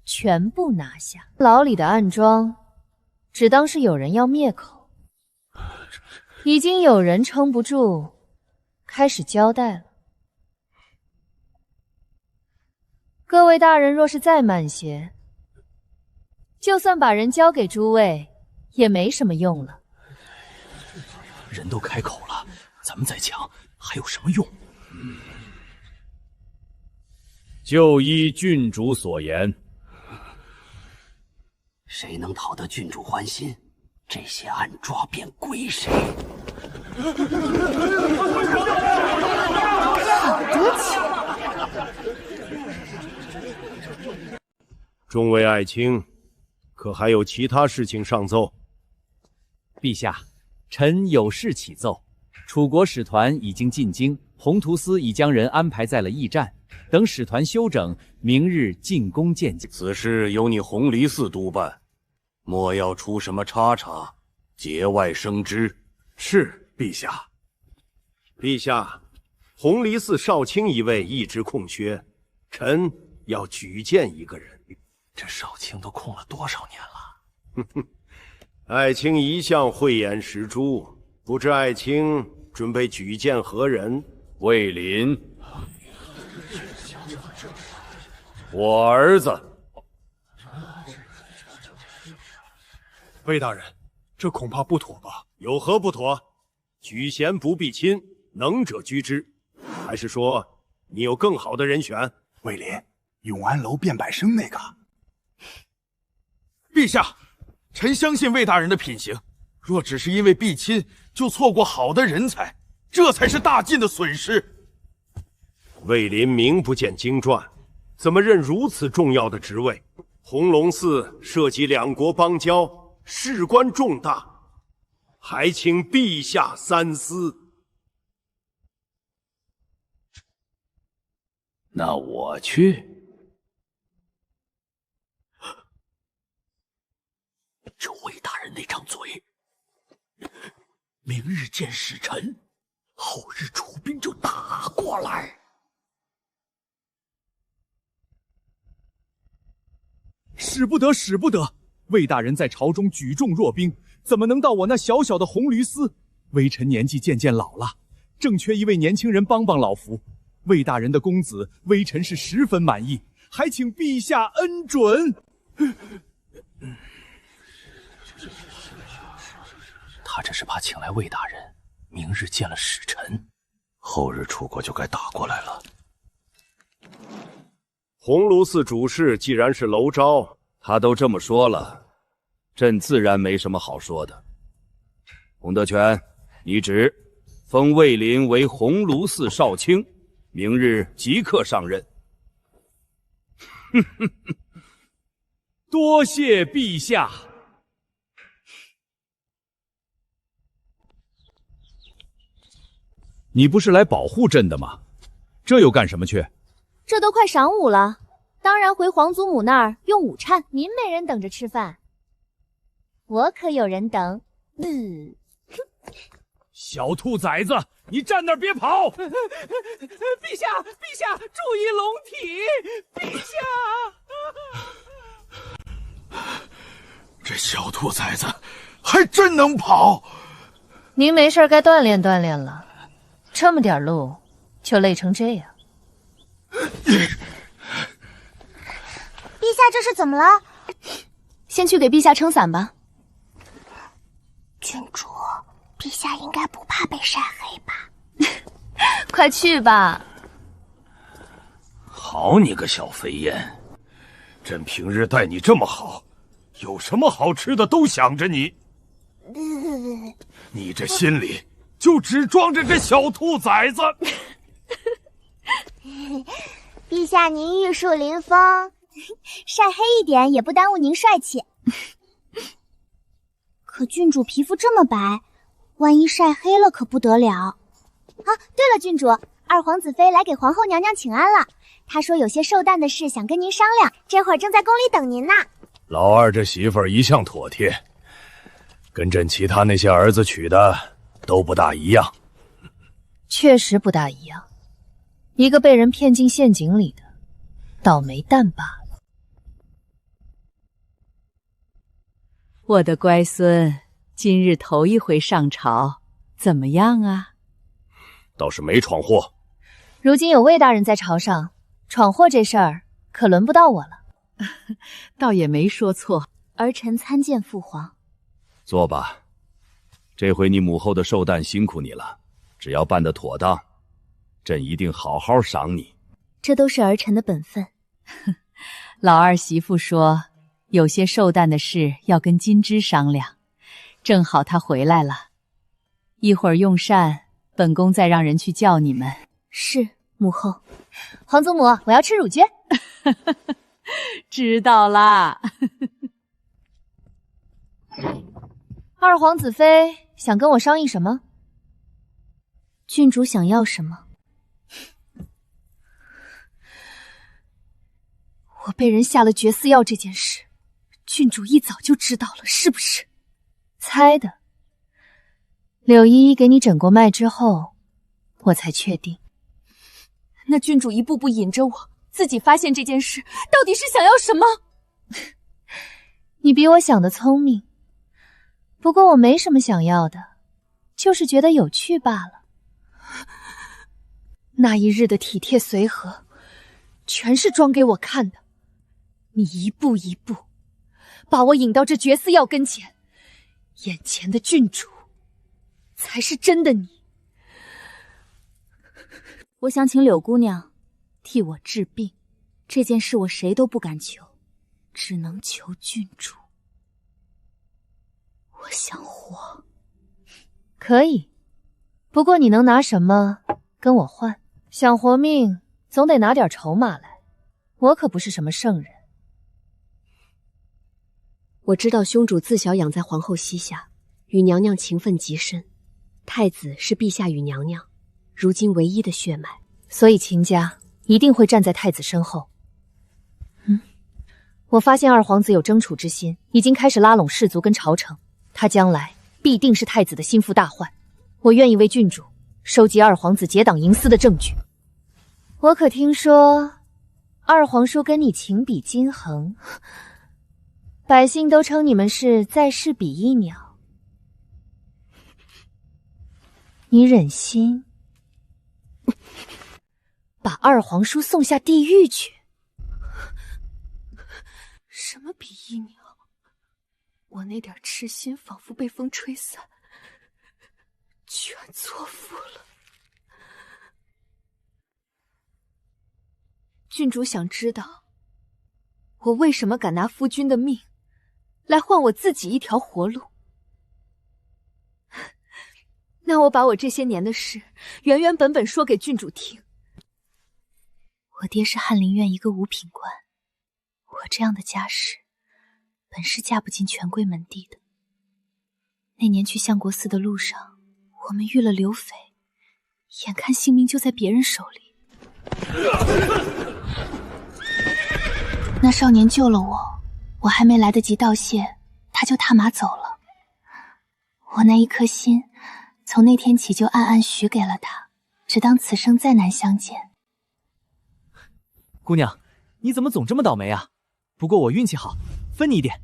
全部拿下。牢里的暗桩，只当是有人要灭口，已经有人撑不住，开始交代了。各位大人若是再慢些，就算把人交给诸位，也没什么用了。人都开口了，咱们再抢还有什么用？就依郡主所言，谁能讨得郡主欢心，这些暗抓便归谁。好得戚！众位爱卿，可还有其他事情上奏？陛下，臣有事启奏。楚国使团已经进京，宏图司已将人安排在了驿站，等使团休整，明日进宫见驾。此事由你弘离寺督办，莫要出什么差岔，节外生枝。是，陛下。陛下，弘离寺少卿一位一直空缺，臣要举荐一个人。这少卿都空了多少年了？哼哼，爱卿一向慧眼识珠，不知爱卿准备举荐何人？魏林，我儿子。魏大人，这恐怕不妥吧？有何不妥？举贤不避亲，能者居之。还是说你有更好的人选？魏林，永安楼卞百生那个。陛下，臣相信魏大人的品行。若只是因为避亲就错过好的人才，这才是大晋的损失。魏林名不见经传，怎么任如此重要的职位？弘龙寺涉及两国邦交，事关重大，还请陛下三思。那我去。这魏大人那张嘴，明日见使臣，后日楚兵就打过来。使不得，使不得！魏大人在朝中举重若冰，怎么能到我那小小的红驴司？微臣年纪渐渐老了，正缺一位年轻人帮帮老夫。魏大人的公子，微臣是十分满意，还请陛下恩准。他这是怕请来魏大人，明日见了使臣，后日楚国就该打过来了。鸿胪寺主事既然是娄昭，他都这么说了，朕自然没什么好说的。洪德全，你旨封魏林为鸿胪寺少卿，明日即刻上任。多谢陛下。你不是来保护朕的吗？这又干什么去？这都快晌午了，当然回皇祖母那儿用午膳。您没人等着吃饭，我可有人等。小兔崽子，你站那儿别跑！陛下，陛下，注意龙体！陛下，这小兔崽子还真能跑。您没事该锻炼锻炼了，这么点路就累成这样。陛下这是怎么了？先去给陛下撑伞吧。郡主，陛下应该不怕被晒黑吧？快去吧。好你个小肥燕，朕平日待你这么好，有什么好吃的都想着你。你这心里就只装着这小兔崽子。陛下您玉树临风，晒黑一点也不耽误您帅气。可郡主皮肤这么白，万一晒黑了可不得了。啊，对了，郡主，二皇子妃来给皇后娘娘请安了。她说有些寿诞的事想跟您商量，这会儿正在宫里等您呢。老二这媳妇儿一向妥帖，跟朕其他那些儿子娶的都不大一样。确实不大一样，一个被人骗进陷阱里的倒霉蛋罢了。我的乖孙，今日头一回上朝，怎么样啊？倒是没闯祸。如今有魏大人在朝上，闯祸这事儿可轮不到我了。倒也没说错。儿臣参见父皇。坐吧，这回你母后的寿诞辛苦你了，只要办得妥当，朕一定好好赏你。这都是儿臣的本分。老二媳妇说，有些寿诞的事要跟金枝商量，正好她回来了，一会儿用膳，本宫再让人去叫你们。是，母后。皇祖母，我要吃乳蕨。知道啦。二皇子妃想跟我商议什么？郡主想要什么？我被人下了绝嗣药这件事，郡主一早就知道了，是不是？猜的。柳依依给你诊过脉之后，我才确定。那郡主一步步引着我，自己发现这件事，到底是想要什么？你比我想的聪明，不过我没什么想要的，就是觉得有趣罢了。那一日的体贴随和，全是装给我看的。你一步一步把我引到这绝嗣药跟前，眼前的郡主才是真的你。我想请柳姑娘替我治病，这件事我谁都不敢求，只能求郡主。我想活。可以，不过你能拿什么跟我换？想活命，总得拿点筹码来。我可不是什么圣人。我知道兄主自小养在皇后膝下，与娘娘情分极深。太子是陛下与娘娘如今唯一的血脉，所以秦家一定会站在太子身后。我发现二皇子有争储之心，已经开始拉拢士族跟朝臣，他将来必定是太子的心腹大患。我愿意为郡主收集二皇子结党营私的证据。我可听说二皇叔跟你情比金衡，百姓都称你们是在世比翼鸟。你忍心把二皇叔送下地狱去？什么比翼鸟？我那点痴心仿佛被风吹散，全错付了。郡主想知道我为什么敢拿夫君的命来换我自己一条活路？那我把我这些年的事原原本本说给郡主听。我爹是翰林院一个五品官，我这样的家世本是嫁不进权贵门第的。那年去相国寺的路上，我们遇了刘匪，眼看性命就在别人手里。那少年救了我，我还没来得及道谢，他就踏马走了。我那一颗心从那天起就暗暗许给了他，只当此生再难相见。姑娘，你怎么总这么倒霉啊？不过我运气好，分你一点。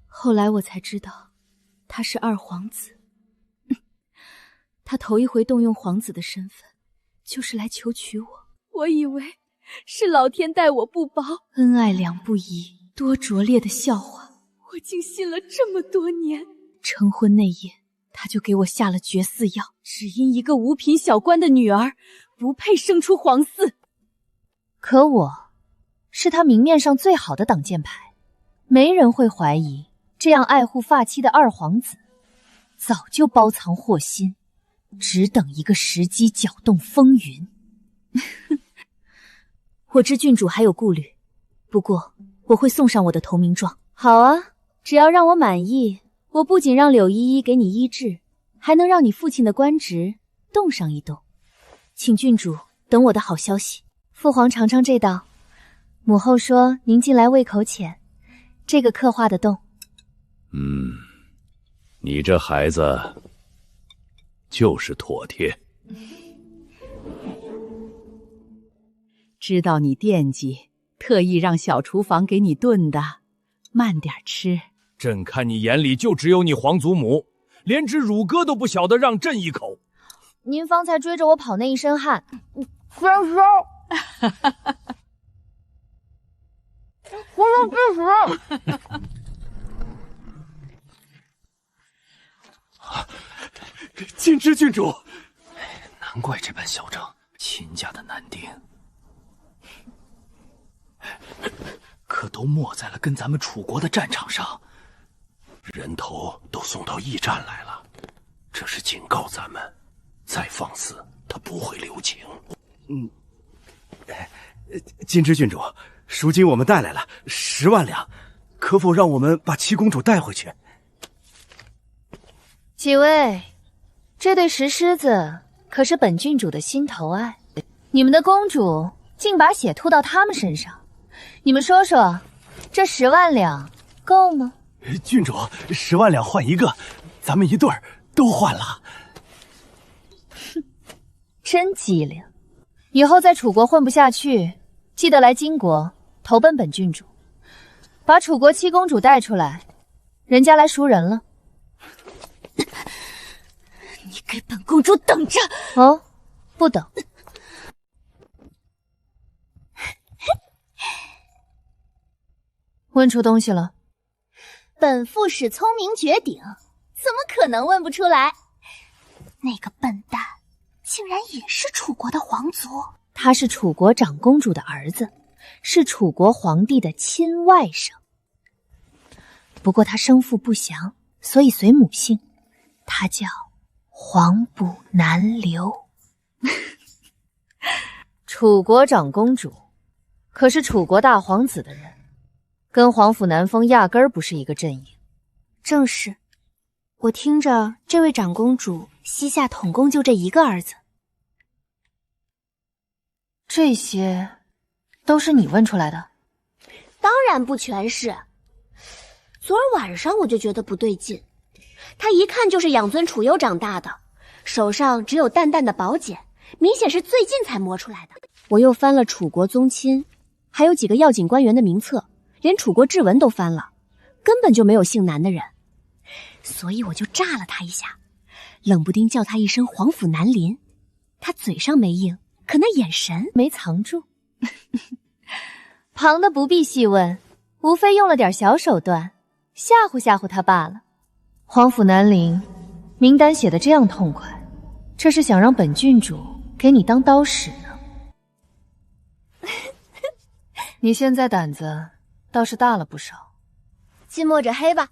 后来我才知道，他是二皇子。他头一回动用皇子的身份，就是来求娶我。我以为是老天待我不薄，恩爱两不疑，多拙劣的笑话，我竟信了这么多年。成婚那夜，他就给我下了绝嗣药，只因一个五品小官的女儿不配生出皇嗣。可我是他明面上最好的挡箭牌，没人会怀疑这样爱护发妻的二皇子早就包藏祸心，只等一个时机搅动风云。我知郡主还有顾虑，不过我会送上我的投名状。好啊，只要让我满意，我不仅让柳依依给你医治，还能让你父亲的官职动上一动。请郡主等我的好消息。父皇尝尝这道，母后说您近来胃口浅，这个刻画的洞。你这孩子就是妥帖。知道你惦记，特意让小厨房给你炖的，慢点吃。朕看你眼里就只有你皇祖母，连只乳鸽都不晓得让朕一口。您方才追着我跑那一身汗，分手！我要致死！金枝郡主，难怪这般嚣张，秦家的男丁，可都没在了跟咱们楚国的战场上，人头都送到驿站来了，这是警告咱们，再放肆他不会留情。金枝郡主，赎金我们带来了10万两，可否让我们把七公主带回去？几位，这对石狮子可是本郡主的心头爱，你们的公主竟把血吐到他们身上，你们说说，这10万两够吗？郡主，10万两换一个，咱们一对儿都换了。真机灵，以后在楚国混不下去，记得来金国投奔本郡主，把楚国七公主带出来，人家来赎人了。你给本公主等着！哦，不等。问出东西了？本副使聪明绝顶，怎么可能问不出来？那个笨蛋竟然也是楚国的皇族。他是楚国长公主的儿子，是楚国皇帝的亲外甥。不过他生父不详，所以随母姓，他叫黄埔南流。楚国长公主可是楚国大皇子的人，跟皇甫南风压根儿不是一个阵营。正是，我听着这位长公主膝下统共就这一个儿子。这些都是你问出来的？当然不全是。昨儿晚上我就觉得不对劲，他一看就是养尊处优长大的，手上只有淡淡的宝茧，明显是最近才磨出来的。我又翻了楚国宗亲，还有几个要紧官员的名册，连楚国志文都翻了，根本就没有姓南的人，所以我就炸了他一下，冷不丁叫他一声皇甫南林，他嘴上没应，可那眼神没藏住。旁的不必细问，无非用了点小手段吓唬吓唬他罢了。皇甫南陵名单写得这样痛快，这是想让本郡主给你当刀使呢。你现在胆子倒是大了不少。近墨者黑吧。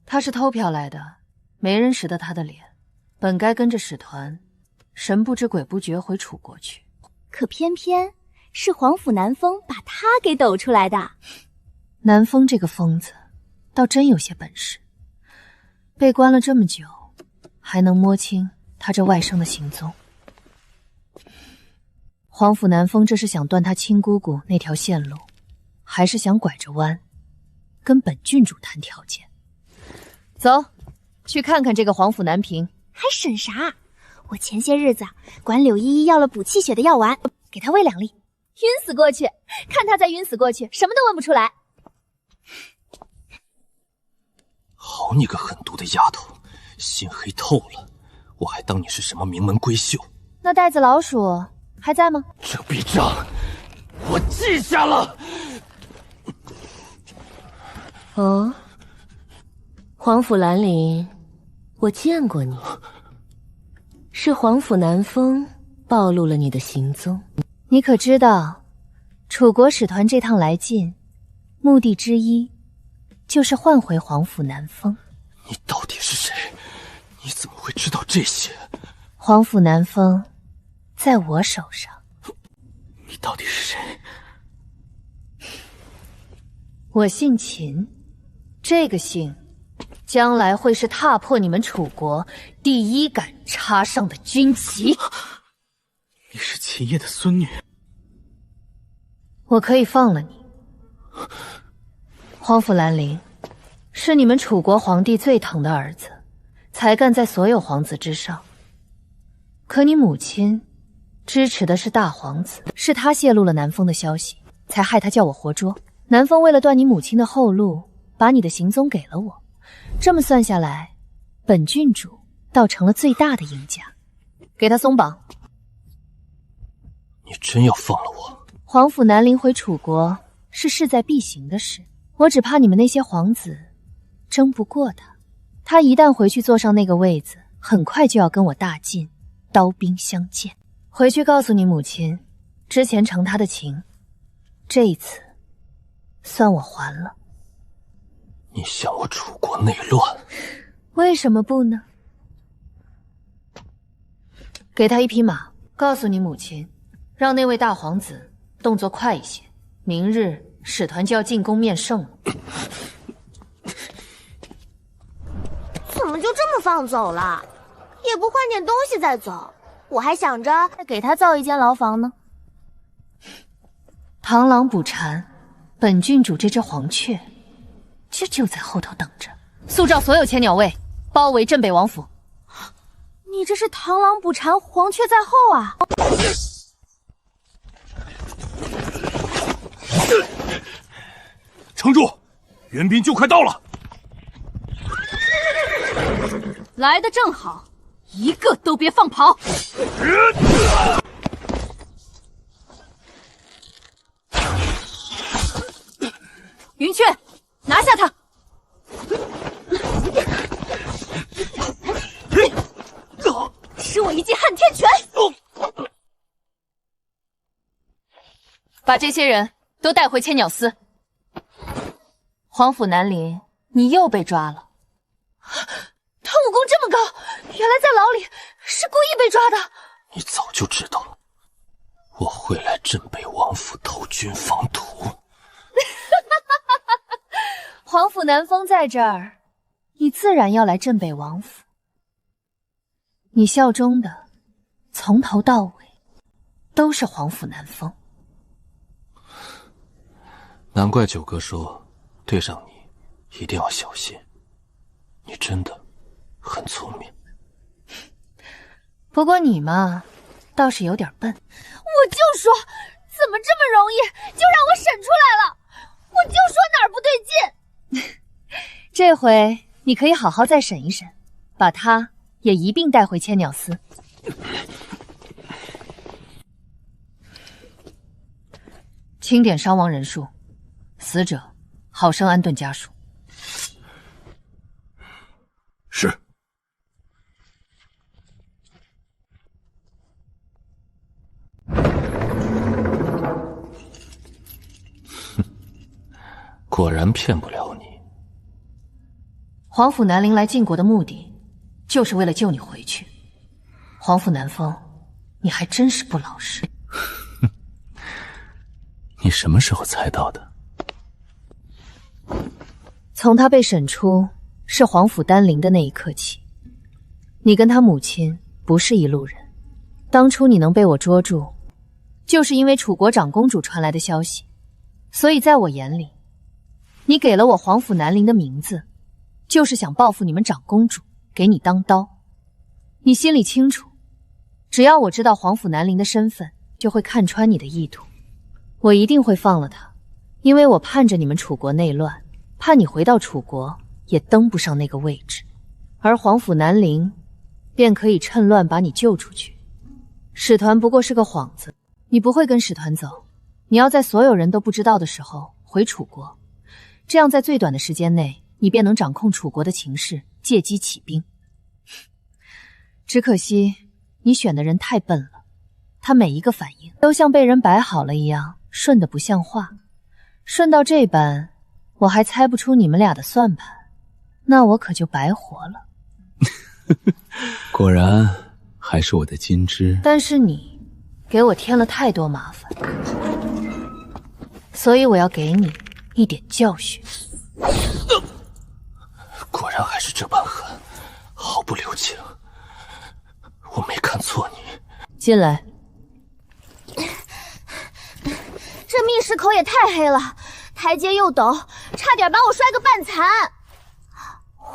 他是偷嫖来的，没人识得他的脸，本该跟着使团神不知鬼不觉回楚国去，可偏偏是皇甫南风把他给抖出来的。南风这个疯子倒真有些本事，被关了这么久，还能摸清他这外甥的行踪。皇甫南风这是想断他亲姑姑那条线路，还是想拐着弯跟本郡主谈条件？走，去看看这个皇甫南平。还审啥？我前些日子管柳依依要了补气血的药丸，给她喂2粒，晕死过去。看她再晕死过去，什么都问不出来。好你个狠毒的丫头，心黑透了，我还当你是什么名门闺秀。那袋子老鼠还在吗？这笔账我记下了。哦，皇甫兰陵，我见过你，是皇甫南风暴露了你的行踪。你可知道，楚国使团这趟来晋，目的之一就是换回皇甫南风。你到底是谁？你怎么会知道这些？皇甫南风在我手上。你到底是谁？我姓秦，这个姓将来会是踏破你们楚国第一杆插上的军旗。你是秦业的孙女，我可以放了你。皇甫兰陵是你们楚国皇帝最疼的儿子，才干在所有皇子之上。可你母亲支持的是大皇子，是他泄露了南风的消息，才害他叫我活捉。南风为了断你母亲的后路，把你的行踪给了我。这么算下来，本郡主倒成了最大的赢家。给他松绑。你真要放了我？皇甫南陵回楚国是势在必行的事，我只怕你们那些皇子争不过他。他一旦回去坐上那个位子，很快就要跟我大晋刀兵相见。回去告诉你母亲，之前承他的情，这一次算我还了。你想我楚国内乱？为什么不呢？给他一匹马，告诉你母亲，让那位大皇子动作快一些，明日使团就要进宫面圣了。怎么就这么放走了？也不换点东西再走？我还想着再给他造一间牢房呢。螳螂捕蝉，本郡主这只黄雀就在后头等着。速召所有千鸟卫，包围镇北王府。你这是螳螂捕蝉，黄雀在后啊！撑住，援兵就快到了。来的正好，一个都别放跑！云雀，拿下他！使我一记撼天拳！把这些人都带回千鸟司。皇甫南陵，你又被抓了。他武功这么高，原来在牢里是故意被抓的。你早就知道，我会来镇北王府投军防土。皇甫南风在这儿，你自然要来镇北王府。你效忠的，从头到尾都是皇甫南风。难怪九哥说，对上你一定要小心。你真的很聪明。不过你嘛，倒是有点笨。我就说，怎么这么容易就让我审出来了？我就说哪儿不对劲。这回你可以好好再审一审，把他也一并带回千鸟司。清点伤亡人数，死者好生安顿家属。是。果然骗不了你。皇甫南陵来晋国的目的，就是为了救你回去。皇甫南风，你还真是不老实。你什么时候猜到的？从他被审出是皇甫丹陵的那一刻起，你跟他母亲不是一路人。当初你能被我捉住，就是因为楚国长公主传来的消息，所以在我眼里，你给了我皇甫南陵的名字，就是想报复你们长公主，给你当刀。你心里清楚，只要我知道皇甫南陵的身份，就会看穿你的意图。我一定会放了他，因为我盼着你们楚国内乱，怕你回到楚国也登不上那个位置，而皇甫南陵便可以趁乱把你救出去。使团不过是个幌子，你不会跟使团走，你要在所有人都不知道的时候回楚国，这样在最短的时间内，你便能掌控楚国的情势，借机起兵。只可惜你选的人太笨了，他每一个反应都像被人摆好了一样，顺得不像话。顺到这般，我还猜不出你们俩的算盘，那我可就白活了。果然还是我的金枝。但是你给我添了太多麻烦。所以我要给你一点教训。果然还是这般狠，毫不留情。我没看错你。进来。这密室口也太黑了，台阶又陡，差点把我摔个半残。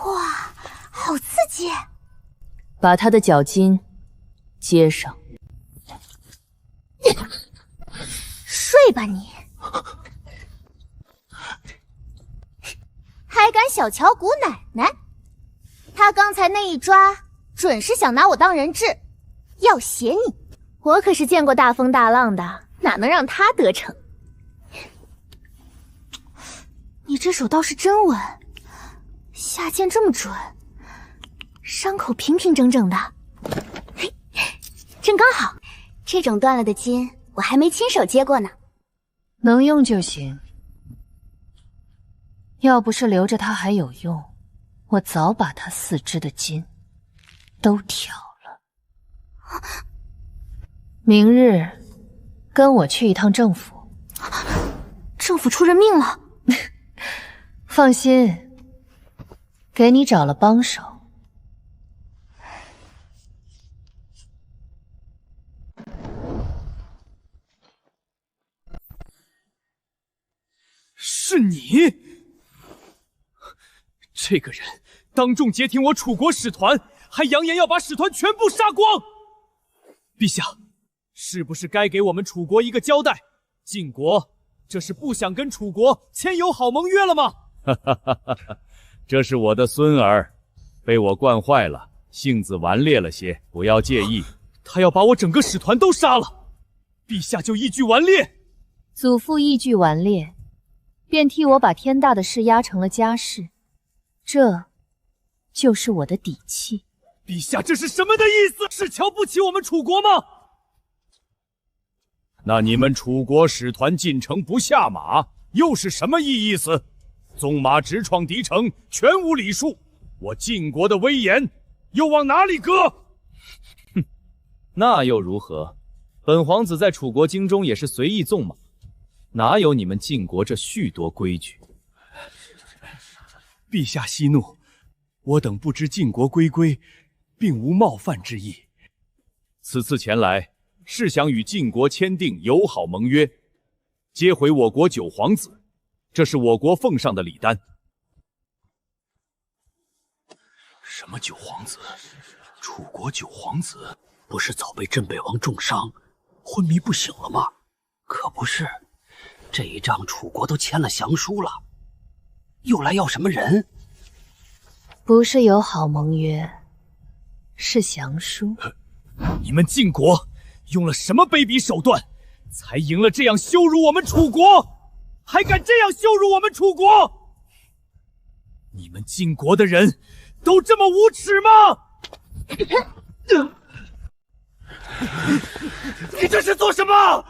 哇，好刺激！把他的脚筋接上。睡吧你！还敢小瞧姑奶奶？他刚才那一抓，准是想拿我当人质，要挟你。我可是见过大风大浪的，哪能让他得逞？你这手倒是真稳，下剑这么准，伤口平平整整的。嘿，正刚好，这种断了的筋我还没亲手接过呢。能用就行，要不是留着它还有用，我早把它四肢的筋都挑了。明日跟我去一趟政府。政府出人命了？放心，给你找了帮手。是你？这个人当众截停我楚国使团，还扬言要把使团全部杀光。陛下，是不是该给我们楚国一个交代？晋国这是不想跟楚国签友好盟约了吗？这是我的孙儿，被我惯坏了，性子顽劣了些，不要介意。他要把我整个使团都杀了，陛下就意拒顽劣？祖父意拒顽劣，便替我把天大的事压成了家事，这就是我的底气。陛下这是什么的意思？是瞧不起我们楚国吗？那你们楚国使团进城不下马，又是什么意思？纵马直闯敌城，全无礼数，我晋国的威严又往哪里搁？哼，那又如何？本皇子在楚国京中也是随意纵马，哪有你们晋国这许多规矩？陛下息怒，我等不知晋国规，并无冒犯之意。此次前来，是想与晋国签订友好盟约，接回我国九皇子，这是我国奉上的礼单。什么九皇子？楚国九皇子不是早被镇北王重伤，昏迷不醒了吗？可不是，这一仗楚国都签了降书了，又来要什么人？不是友好盟约，是降书。你们晋国用了什么卑鄙手段，才赢了这样羞辱我们楚国？还敢这样羞辱我们楚国？你们晋国的人都这么无耻吗？你这是做什么？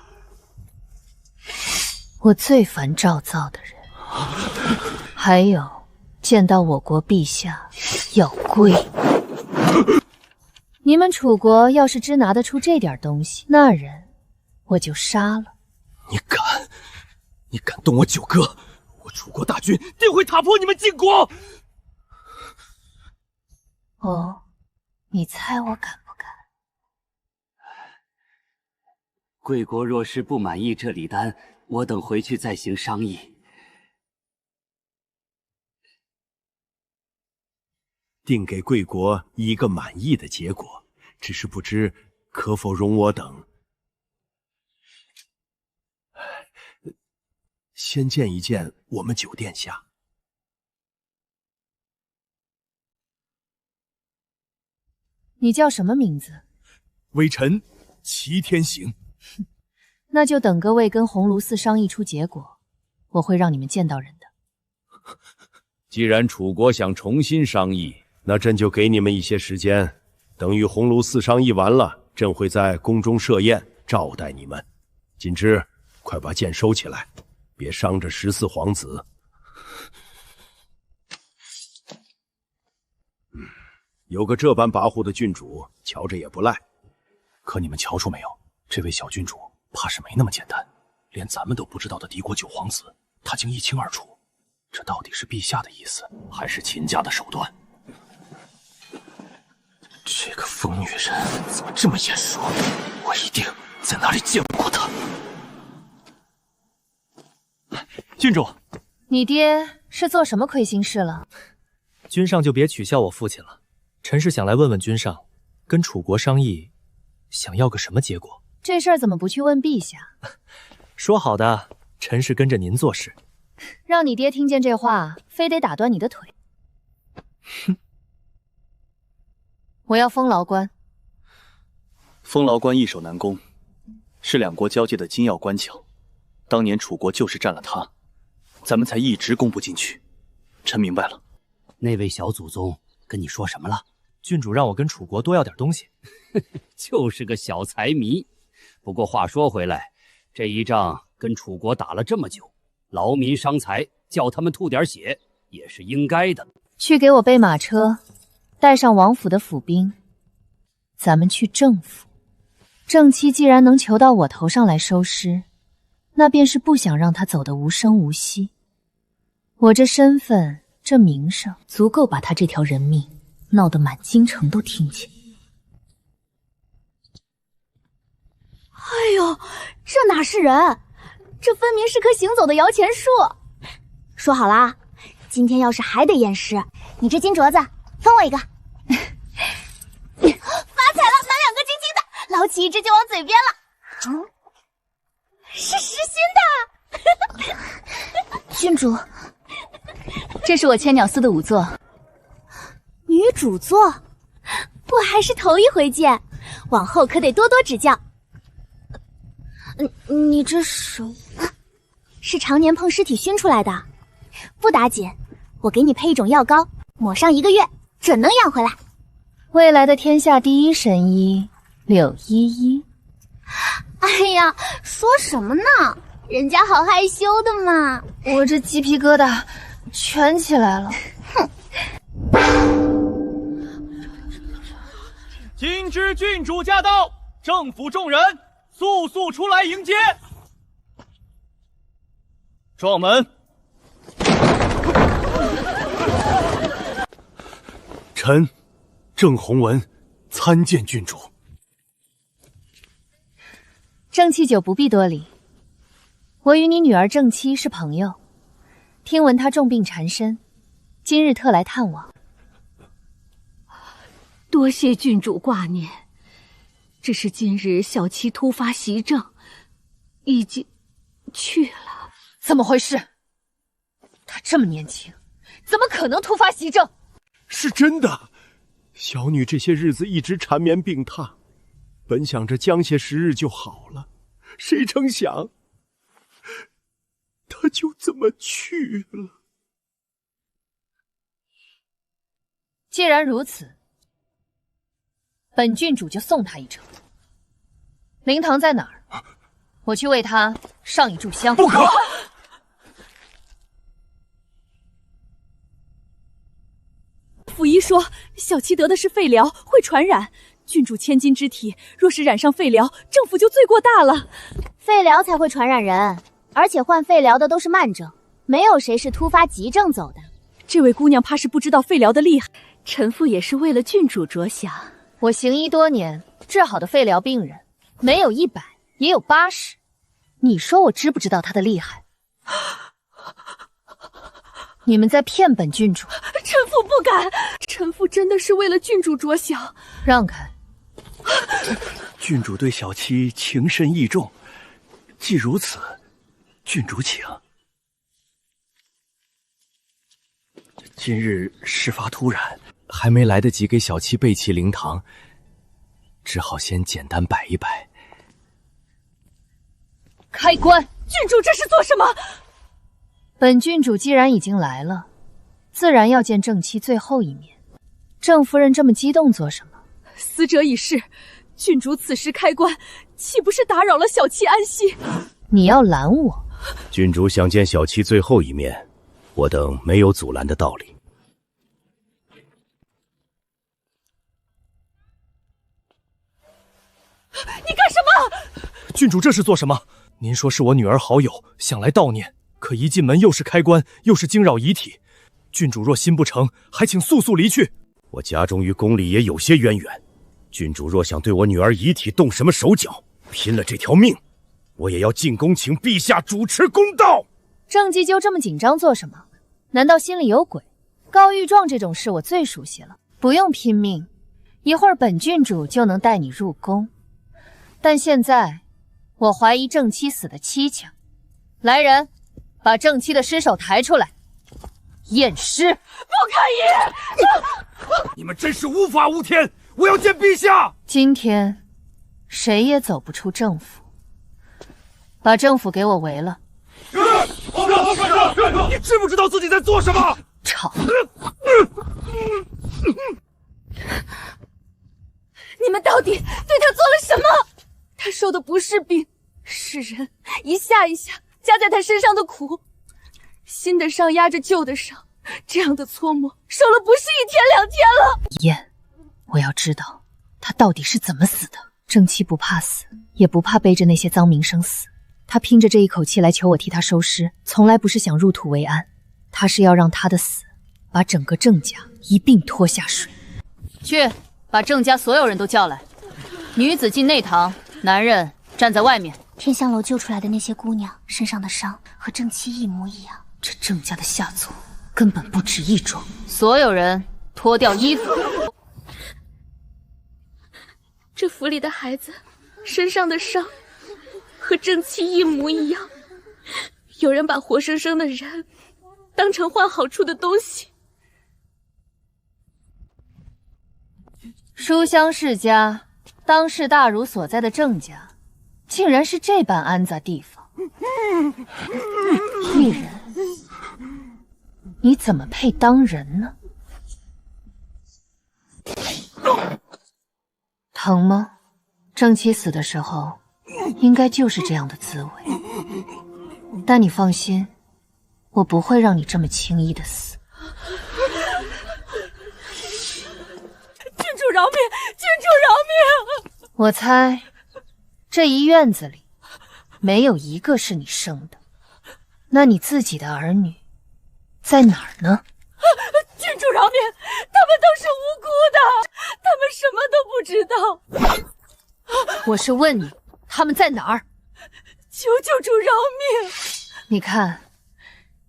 我最烦照造的人，还有见到我国陛下要跪。你们楚国要是只拿得出这点东西，那人我就杀了。你敢动我九哥，我楚国大军定会踏破你们晋国。哦，你猜我敢不敢？贵国若是不满意这礼单，我等回去再行商议。定给贵国一个满意的结果，只是不知可否容我等先见一见我们九殿下。你叫什么名字？微臣齐天行。那就等各位跟鸿胪寺商议出结果，我会让你们见到人的。既然楚国想重新商议，那朕就给你们一些时间，等与鸿胪寺商议完了，朕会在宫中设宴招待你们。锦之，快把剑收起来，别伤着14皇子。有个这般跋扈的郡主，瞧着也不赖。可你们瞧出没有，这位小郡主怕是没那么简单，连咱们都不知道的敌国九皇子，他竟一清二楚。这到底是陛下的意思，还是秦家的手段？这个疯女人怎么这么眼熟？我一定在哪里见过她。郡主，你爹是做什么亏心事了？君上就别取笑我父亲了。臣是想来问问君上，跟楚国商议，想要个什么结果？这事儿怎么不去问陛下？说好的，臣是跟着您做事。让你爹听见这话，非得打断你的腿。哼！我要封牢关。封牢关易守难攻，是两国交界的紧要关卡。当年楚国就是占了它，咱们才一直攻不进去。臣明白了。那位小祖宗跟你说什么了？郡主让我跟楚国多要点东西。就是个小财迷。不过话说回来，这一仗跟楚国打了这么久，劳民伤财，叫他们吐点血也是应该的。去给我备马车，带上王府的府兵，咱们去郑府。郑妻既然能求到我头上来收尸，那便是不想让他走得无声无息。我这身份，这名声，足够把他这条人命闹得满京城都听见。哎呦，这哪是人？这分明是棵行走的摇钱树。说好了啊，今天要是还得验尸，你这金镯子分我一个。发财了，买2个金金的，捞起一只就往嘴边了。是实心的。郡主，这是我千鸟司的仵作。女主作，我还是头一回见，往后可得多多指教。你这手是常年碰尸体熏出来的，不打紧，我给你配一种药膏，抹上1个月，准能养回来。未来的天下第一神医柳依依。哎呀，说什么呢？人家好害羞的嘛。我这鸡皮疙瘩全起来了。哼！今知郡主驾到，政府众人速速出来迎接。撞门！臣郑弘文参见郡主。郑七九不必多礼，我与你女儿郑妻是朋友，听闻她重病缠身，今日特来探望。多谢郡主挂念，只是今日小妻突发袭症，已经去了。怎么回事？她这么年轻，怎么可能突发袭症？是真的，小女这些日子一直缠绵病榻，本想着将些10日就好了，谁成想她就这么去了。既然如此，本郡主就送她一程。灵堂在哪儿？我去为她上一炷香。不可！府医说，小妻得的是肺燎，会传染。郡主千金之体，若是染上肺燎，政府就罪过大了。肺燎才会传染人，而且患肺燎的都是慢症，没有谁是突发急症走的。这位姑娘怕是不知道肺燎的厉害，臣妇也是为了郡主着想。我行医多年，治好的肺燎病人没有100，也有80。你说我知不知道他的厉害？你们在骗本郡主！臣妇不敢，臣妇真的是为了郡主着想。让开！郡主对小妻情深意重，既如此，郡主请。今日事发突然，还没来得及给小妻备齐灵堂，只好先简单摆一摆。开棺！郡主这是做什么？本郡主既然已经来了，自然要见正妻最后一面。郑夫人这么激动做什么？死者已逝，郡主此时开棺，岂不是打扰了小妻安息？你要拦我？郡主想见小妻最后一面，我等没有阻拦的道理。你干什么？郡主这是做什么？您说是我女儿好友想来悼念，可一进门又是开棺，又是惊扰遗体。郡主若心不诚，还请速速离去。我家中与宫里也有些渊源，郡主若想对我女儿遗体动什么手脚，拼了这条命，我也要进宫请陛下主持公道。郑姬就这么紧张做什么？难道心里有鬼？告御状这种事我最熟悉了，不用拼命，一会儿本郡主就能带你入宫。但现在我怀疑正妻死得蹊跷，来人，把正妻的尸首抬出来验尸。不可以！你们真是无法无天！我要见陛下。今天谁也走不出政府，把政府给我围了。你知不知道自己在做什么？吵！你们到底对他做了什么？他受的不是病，是人一下一下加在他身上的苦，新的伤压着旧的伤，这样的搓磨受了不是1天2天了。燕，我要知道他到底是怎么死的。正妻不怕死，也不怕背着那些脏名声死。他拼着这一口气来求我替他收尸，从来不是想入土为安，他是要让他的死把整个郑家一并拖下水。去，把郑家所有人都叫来，女子进内堂，男人站在外面。天香楼救出来的那些姑娘身上的伤和正妻一模一样，这郑家的下作根本不止一桩。所有人脱掉衣服。这府里的孩子身上的伤和正妻一模一样，有人把活生生的人当成换好处的东西。书香世家，当世大儒所在的郑家，竟然是这般安杂地方。一人，你怎么配当人呢？疼吗？正妻死的时候，应该就是这样的滋味。但你放心，我不会让你这么轻易的死。郡主饶命！郡主饶命！我猜，这一院子里没有一个是你生的，那你自己的儿女在哪儿呢？郡主饶命！他们都是无辜的，他们什么都不知道。我是问你，他们在哪儿？求救主饶命！你看，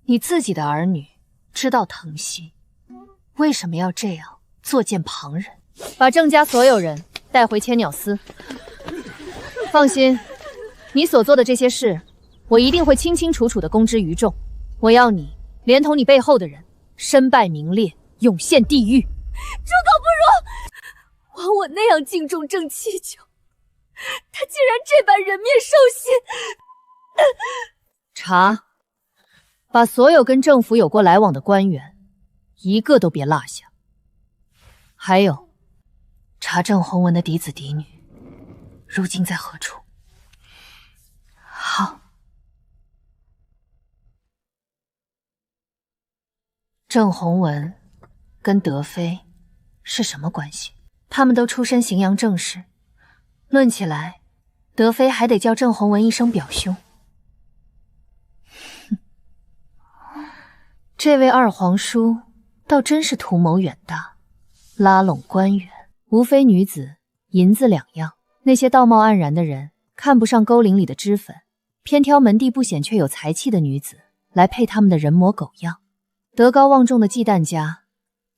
你自己的儿女知道疼惜，为什么要这样作践旁人？把郑家所有人带回千鸟司。放心，你所做的这些事，我一定会清清楚楚地公之于众。我要你连同你背后的人身败名裂，涌现地狱。猪狗不如！枉我那样敬重郑七九，他竟然这般人面兽心！查，把所有跟政府有过来往的官员，一个都别落下。还有，查郑弘文的嫡子嫡女，如今在何处？好。郑弘文跟德妃是什么关系？他们都出身荥阳郑氏，论起来，德妃还得叫郑弘文一声表兄。这位二皇叔倒真是图谋远大，拉拢官员，无非女子、银子两样。那些道貌岸然的人看不上沟陵里的脂粉，偏挑门第不显却有才气的女子来配他们的人模狗样。德高望重的忌惮家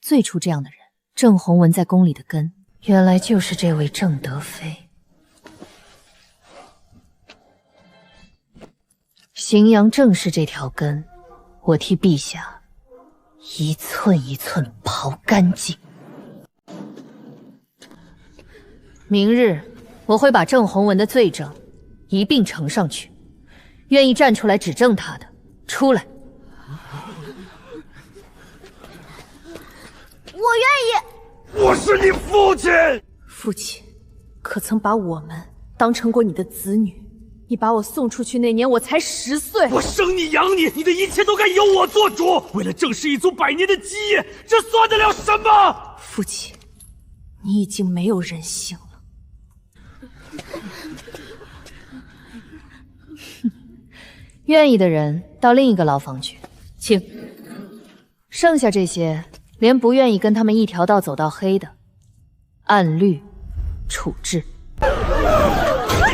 最出这样的人，郑弘文在宫里的根，原来就是这位郑德妃。荥阳郑氏这条根，我替陛下一寸一寸刨干净。明日我会把郑弘文的罪证一并呈上去，愿意站出来指证他的，出来。我愿意。我是你父亲。父亲，可曾把我们当成过你的子女？你把我送出去那年，我才10岁。我生你养你，你的一切都该由我做主。为了郑氏一族100年的基业，这算得了什么？父亲，你已经没有人性了。愿意的人到另一个牢房去，请。剩下这些，连不愿意跟他们一条道走到黑的，按律处置。为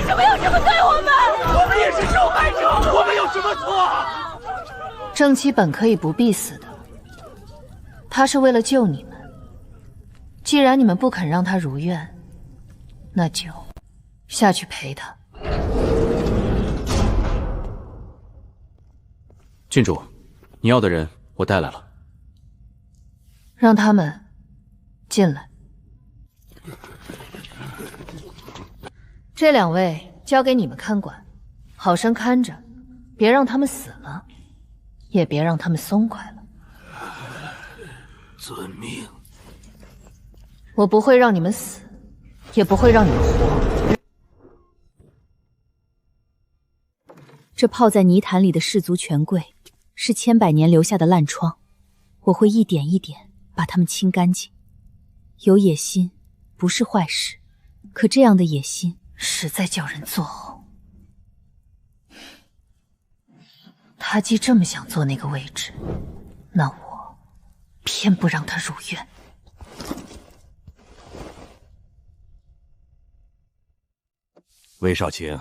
什么要这么对我们？我们也是受害者，我们有什么错？正妻本可以不必死的，他是为了救你们。既然你们不肯让他如愿，那就下去陪他。郡主，你要的人我带来了。让他们进来。这2位交给你们看管，好生看着，别让他们死了，也别让他们松快了。遵命。我不会让你们死，也不会让你们活。这泡在泥潭里的氏族权贵，是千百年留下的烂疮，我会一点一点把他们清干净。有野心不是坏事，可这样的野心实在叫人作呕。他既这么想坐那个位置，那我偏不让他入院。魏少卿，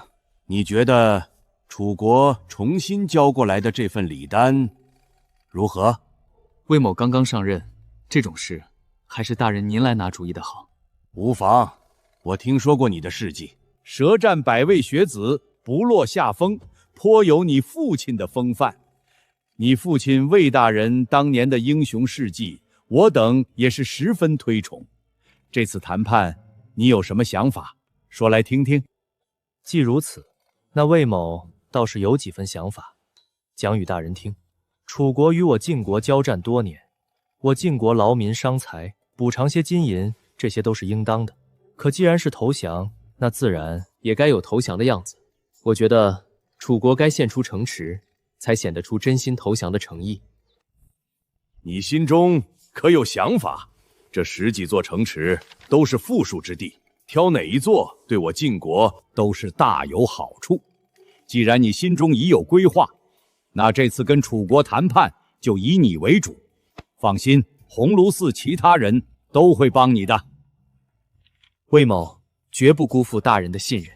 你觉得楚国重新交过来的这份礼单如何？魏某刚刚上任，这种事还是大人您来拿主意的好。无妨，我听说过你的事迹，舌战百位学子，不落下风，颇有你父亲的风范。你父亲魏大人当年的英雄事迹，我等也是十分推崇。这次谈判，你有什么想法？说来听听。既如此，那魏某倒是有几分想法，讲与大人听。楚国与我晋国交战多年，我晋国劳民伤财，补偿些金银，这些都是应当的。可既然是投降，那自然也该有投降的样子。我觉得楚国该献出城池，才显得出真心投降的诚意。你心中可有想法？这10几座城池都是富庶之地，挑哪一座对我晋国都是大有好处。既然你心中已有规划，那这次跟楚国谈判就以你为主。放心，鸿胪寺其他人都会帮你的。魏某绝不辜负大人的信任。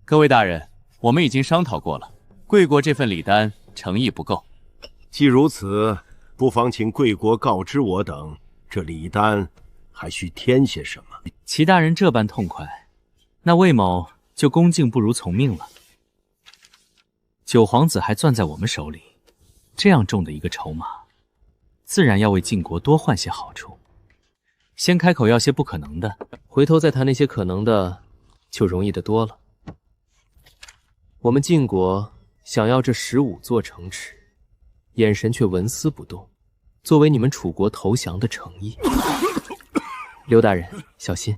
各位大人，我们已经商讨过了，贵国这份礼单诚意不够。既如此，不妨请贵国告知我等，这礼单还需添些什么？齐大人这般痛快，那魏某就恭敬不如从命了。九皇子还攥在我们手里，这样重的一个筹码，自然要为晋国多换些好处。先开口要些不可能的，回头再谈那些可能的，就容易得多了。我们晋国想要这15座城池，眼神却纹丝不动，作为你们楚国投降的诚意。刘大人，小心！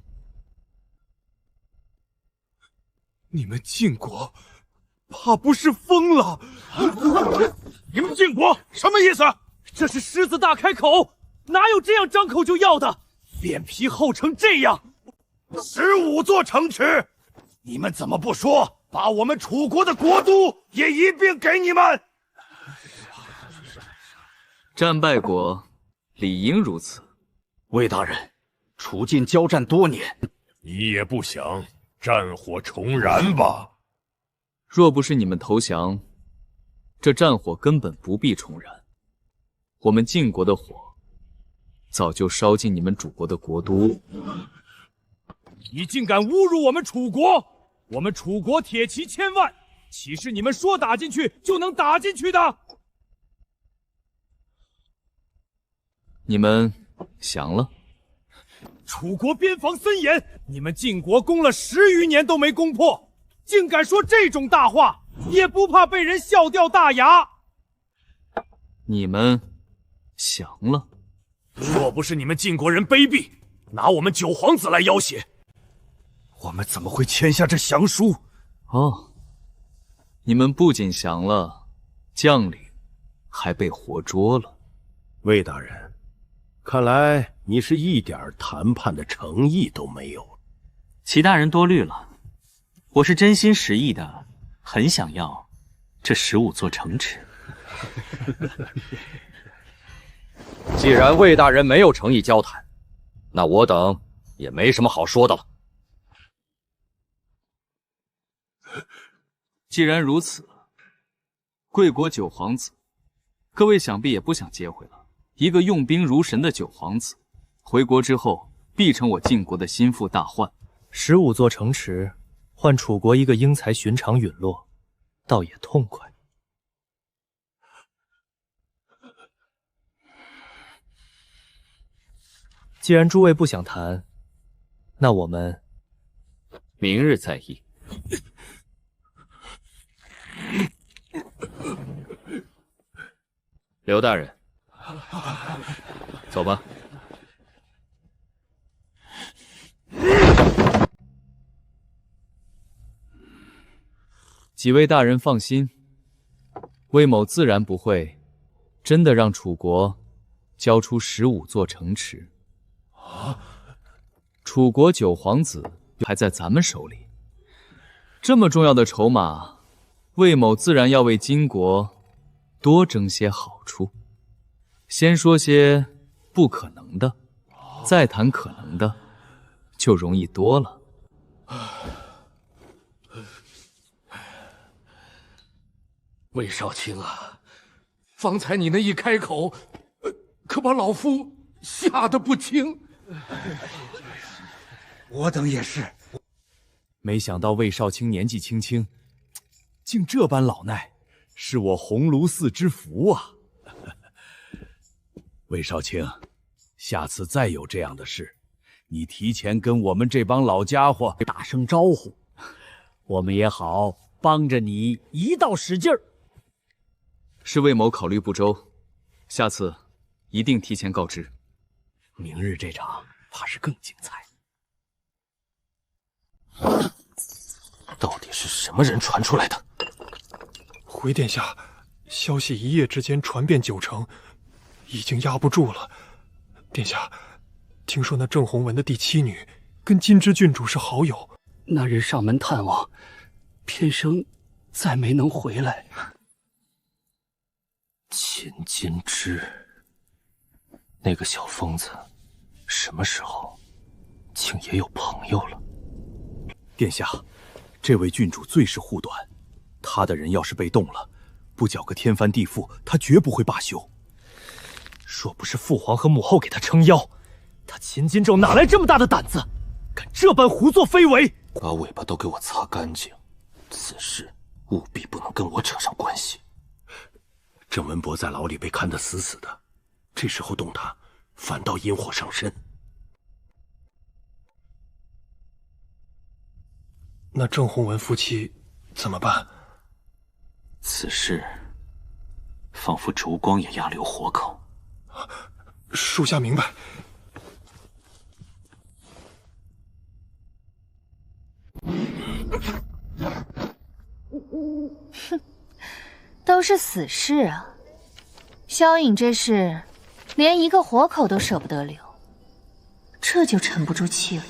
你们晋国怕不是疯了？你们晋国什么意思？这是狮子大开口，哪有这样张口就要的？脸皮厚成这样！15座城池，你们怎么不说？把我们楚国的国都也一并给你们！战败国理应如此。魏大人，楚晋交战多年，你也不想战火重燃吧？若不是你们投降，这战火根本不必重燃。我们晋国的火早就烧进你们楚国的国都。你竟敢侮辱我们楚国！我们楚国铁骑1000万，岂是你们说打进去就能打进去的？你们降了？楚国边防森严，你们晋国攻了10余年都没攻破，竟敢说这种大话，也不怕被人笑掉大牙？你们降了？若不是你们晋国人卑鄙，拿我们九皇子来要挟，我们怎么会签下这降书？哦，你们不仅降了，将领还被活捉了。魏大人，看来你是一点谈判的诚意都没有。齐大人多虑了，我是真心实意的，很想要这15座城池。既然魏大人没有诚意交谈，那我等也没什么好说的了。既然如此，贵国九皇子，各位想必也不想接回了。一个用兵如神的九皇子，回国之后必成我晋国的心腹大患。15座城池，换楚国一个英才寻常陨落，倒也痛快。既然诸位不想谈，那我们明日再议。刘大人，走吧。几位大人放心，魏某自然不会真的让楚国交出15座城池。楚国九皇子还在咱们手里，这么重要的筹码，魏某自然要为金国多争些好处。先说些不可能的，再谈可能的，就容易多了。魏少卿啊，方才你那一开口，可把老夫吓得不轻。我等也是，没想到魏少卿年纪轻轻，竟这般老耐，是我鸿胪寺之福啊！魏少卿，下次再有这样的事，你提前跟我们这帮老家伙打声招呼，我们也好帮着你一道使劲儿。是魏某考虑不周，下次一定提前告知。明日这场怕是更精彩。到底是什么人传出来的？回殿下，消息一夜之间传遍9城，已经压不住了。殿下，听说那郑弘文的第7女跟金枝郡主是好友。那日上门探望，偏生再没能回来。秦金枝，那个小疯子，什么时候竟也有朋友了？殿下，这位郡主最是护短，他的人要是被动了，不搅个天翻地覆，他绝不会罢休。若不是父皇和母后给他撑腰，他秦金胄哪来这么大的胆子，敢这般胡作非为？把尾巴都给我擦干净！此事务必不能跟我扯上关系。郑文博在牢里被看得死死的，这时候动他，反倒引火上身。那郑弘文夫妻怎么办？此事仿佛烛光也压留活口。属下明白。哼，都是死事啊！萧颖这事，连一个活口都舍不得留，这就沉不住气了。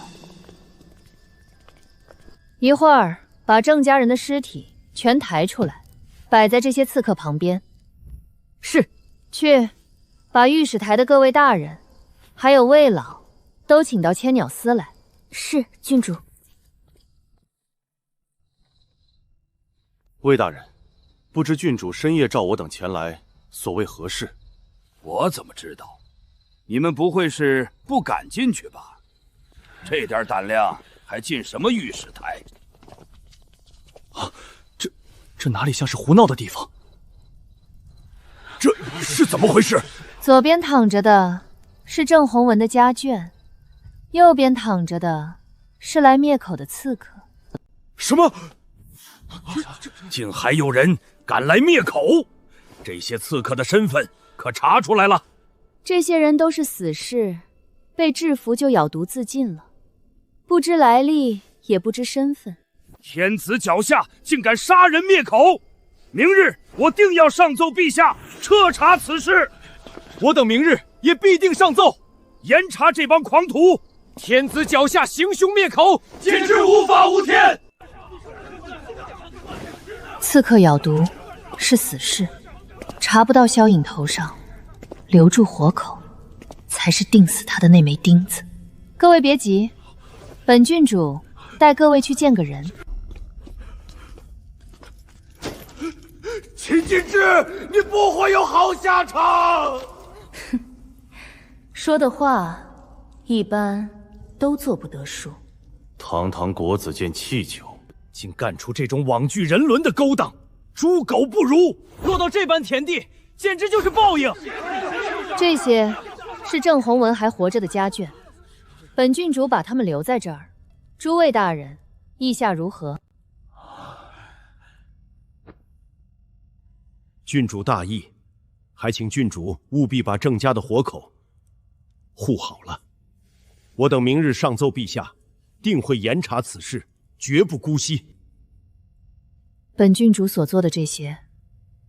一会儿把郑家人的尸体全抬出来，摆在这些刺客旁边。是，去把御史台的各位大人，还有魏老，都请到千鸟司来。是，郡主。魏大人，不知郡主深夜召我等前来，所谓何事？我怎么知道？你们不会是不敢进去吧？这点胆量还进什么御史台？啊，这哪里像是胡闹的地方？这是怎么回事？左边躺着的是郑弘文的家眷，右边躺着的是来灭口的刺客。什么？竟还有人敢来灭口！这些刺客的身份可查出来了？这些人都是死士，被制服就咬毒自尽了，不知来历，也不知身份。天子脚下竟敢杀人灭口！明日我定要上奏陛下，彻查此事。我等明日也必定上奏，严查这帮狂徒。天子脚下行凶灭口，今日无法无天。刺客咬毒是死事，查不到萧颖头上，留住活口，才是钉死他的那枚钉子。各位别急，本郡主带各位去见个人。秦禁之，你不会有好下场。说的话，一般都做不得数。堂堂国子监弃酒，竟干出这种罔具人伦的勾当，猪狗不如！落到这般田地，简直就是报应。这些是郑弘文还活着的家眷，本郡主把他们留在这儿。诸位大人，意下如何？郡主大义，还请郡主务必把郑家的活口护好了。我等明日上奏陛下，定会严查此事，绝不姑息。本郡主所做的这些，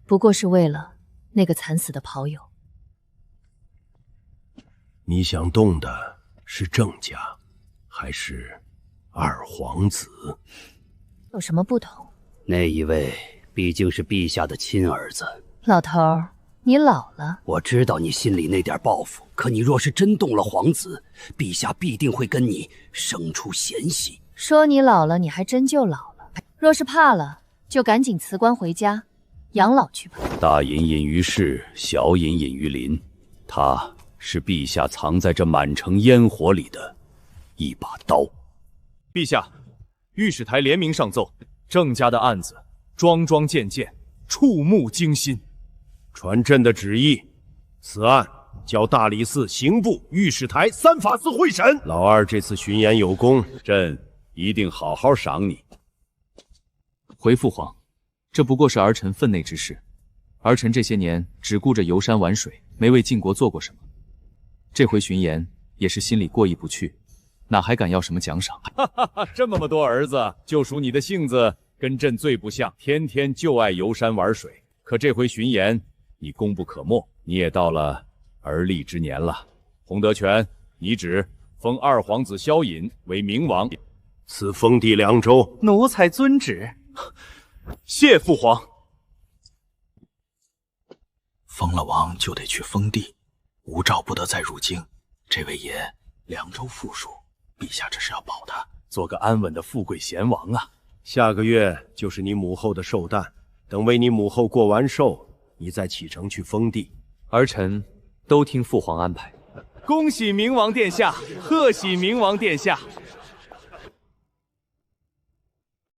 不过是为了那个惨死的袍友。你想动的是郑家，还是二皇子？有什么不同？那一位毕竟是陛下的亲儿子。老头儿，你老了。我知道你心里那点抱负，可你若是真动了皇子，陛下必定会跟你生出嫌隙。说你老了，你还真就老了。若是怕了，就赶紧辞官回家养老去吧。大隐隐于市，小隐隐于林，他是陛下藏在这满城烟火里的一把刀。陛下，御史台联名上奏，郑家的案子桩桩件件，触目惊心。传朕的旨意，此案交大理寺刑部、御史台三法司会审。老二这次巡演有功，朕一定好好赏你。回父皇，这不过是儿臣分内之事。儿臣这些年只顾着游山玩水，没为晋国做过什么。这回巡盐也是心里过意不去，哪还敢要什么奖赏？哈哈哈！这么多儿子，就属你的性子跟朕最不像，天天就爱游山玩水。可这回巡盐，你功不可没，你也到了而立之年了。洪德全，你旨封二皇子萧隐为明王，赐封地2州。奴才遵旨。谢父皇。封了王就得去封地，无诏不得再入京。这位爷2州副属，陛下这是要保他，做个安稳的富贵贤王啊。下个月就是你母后的寿诞，等为你母后过完寿，你再启程去封地。儿臣都听父皇安排。恭喜明王殿下，贺喜明王殿下！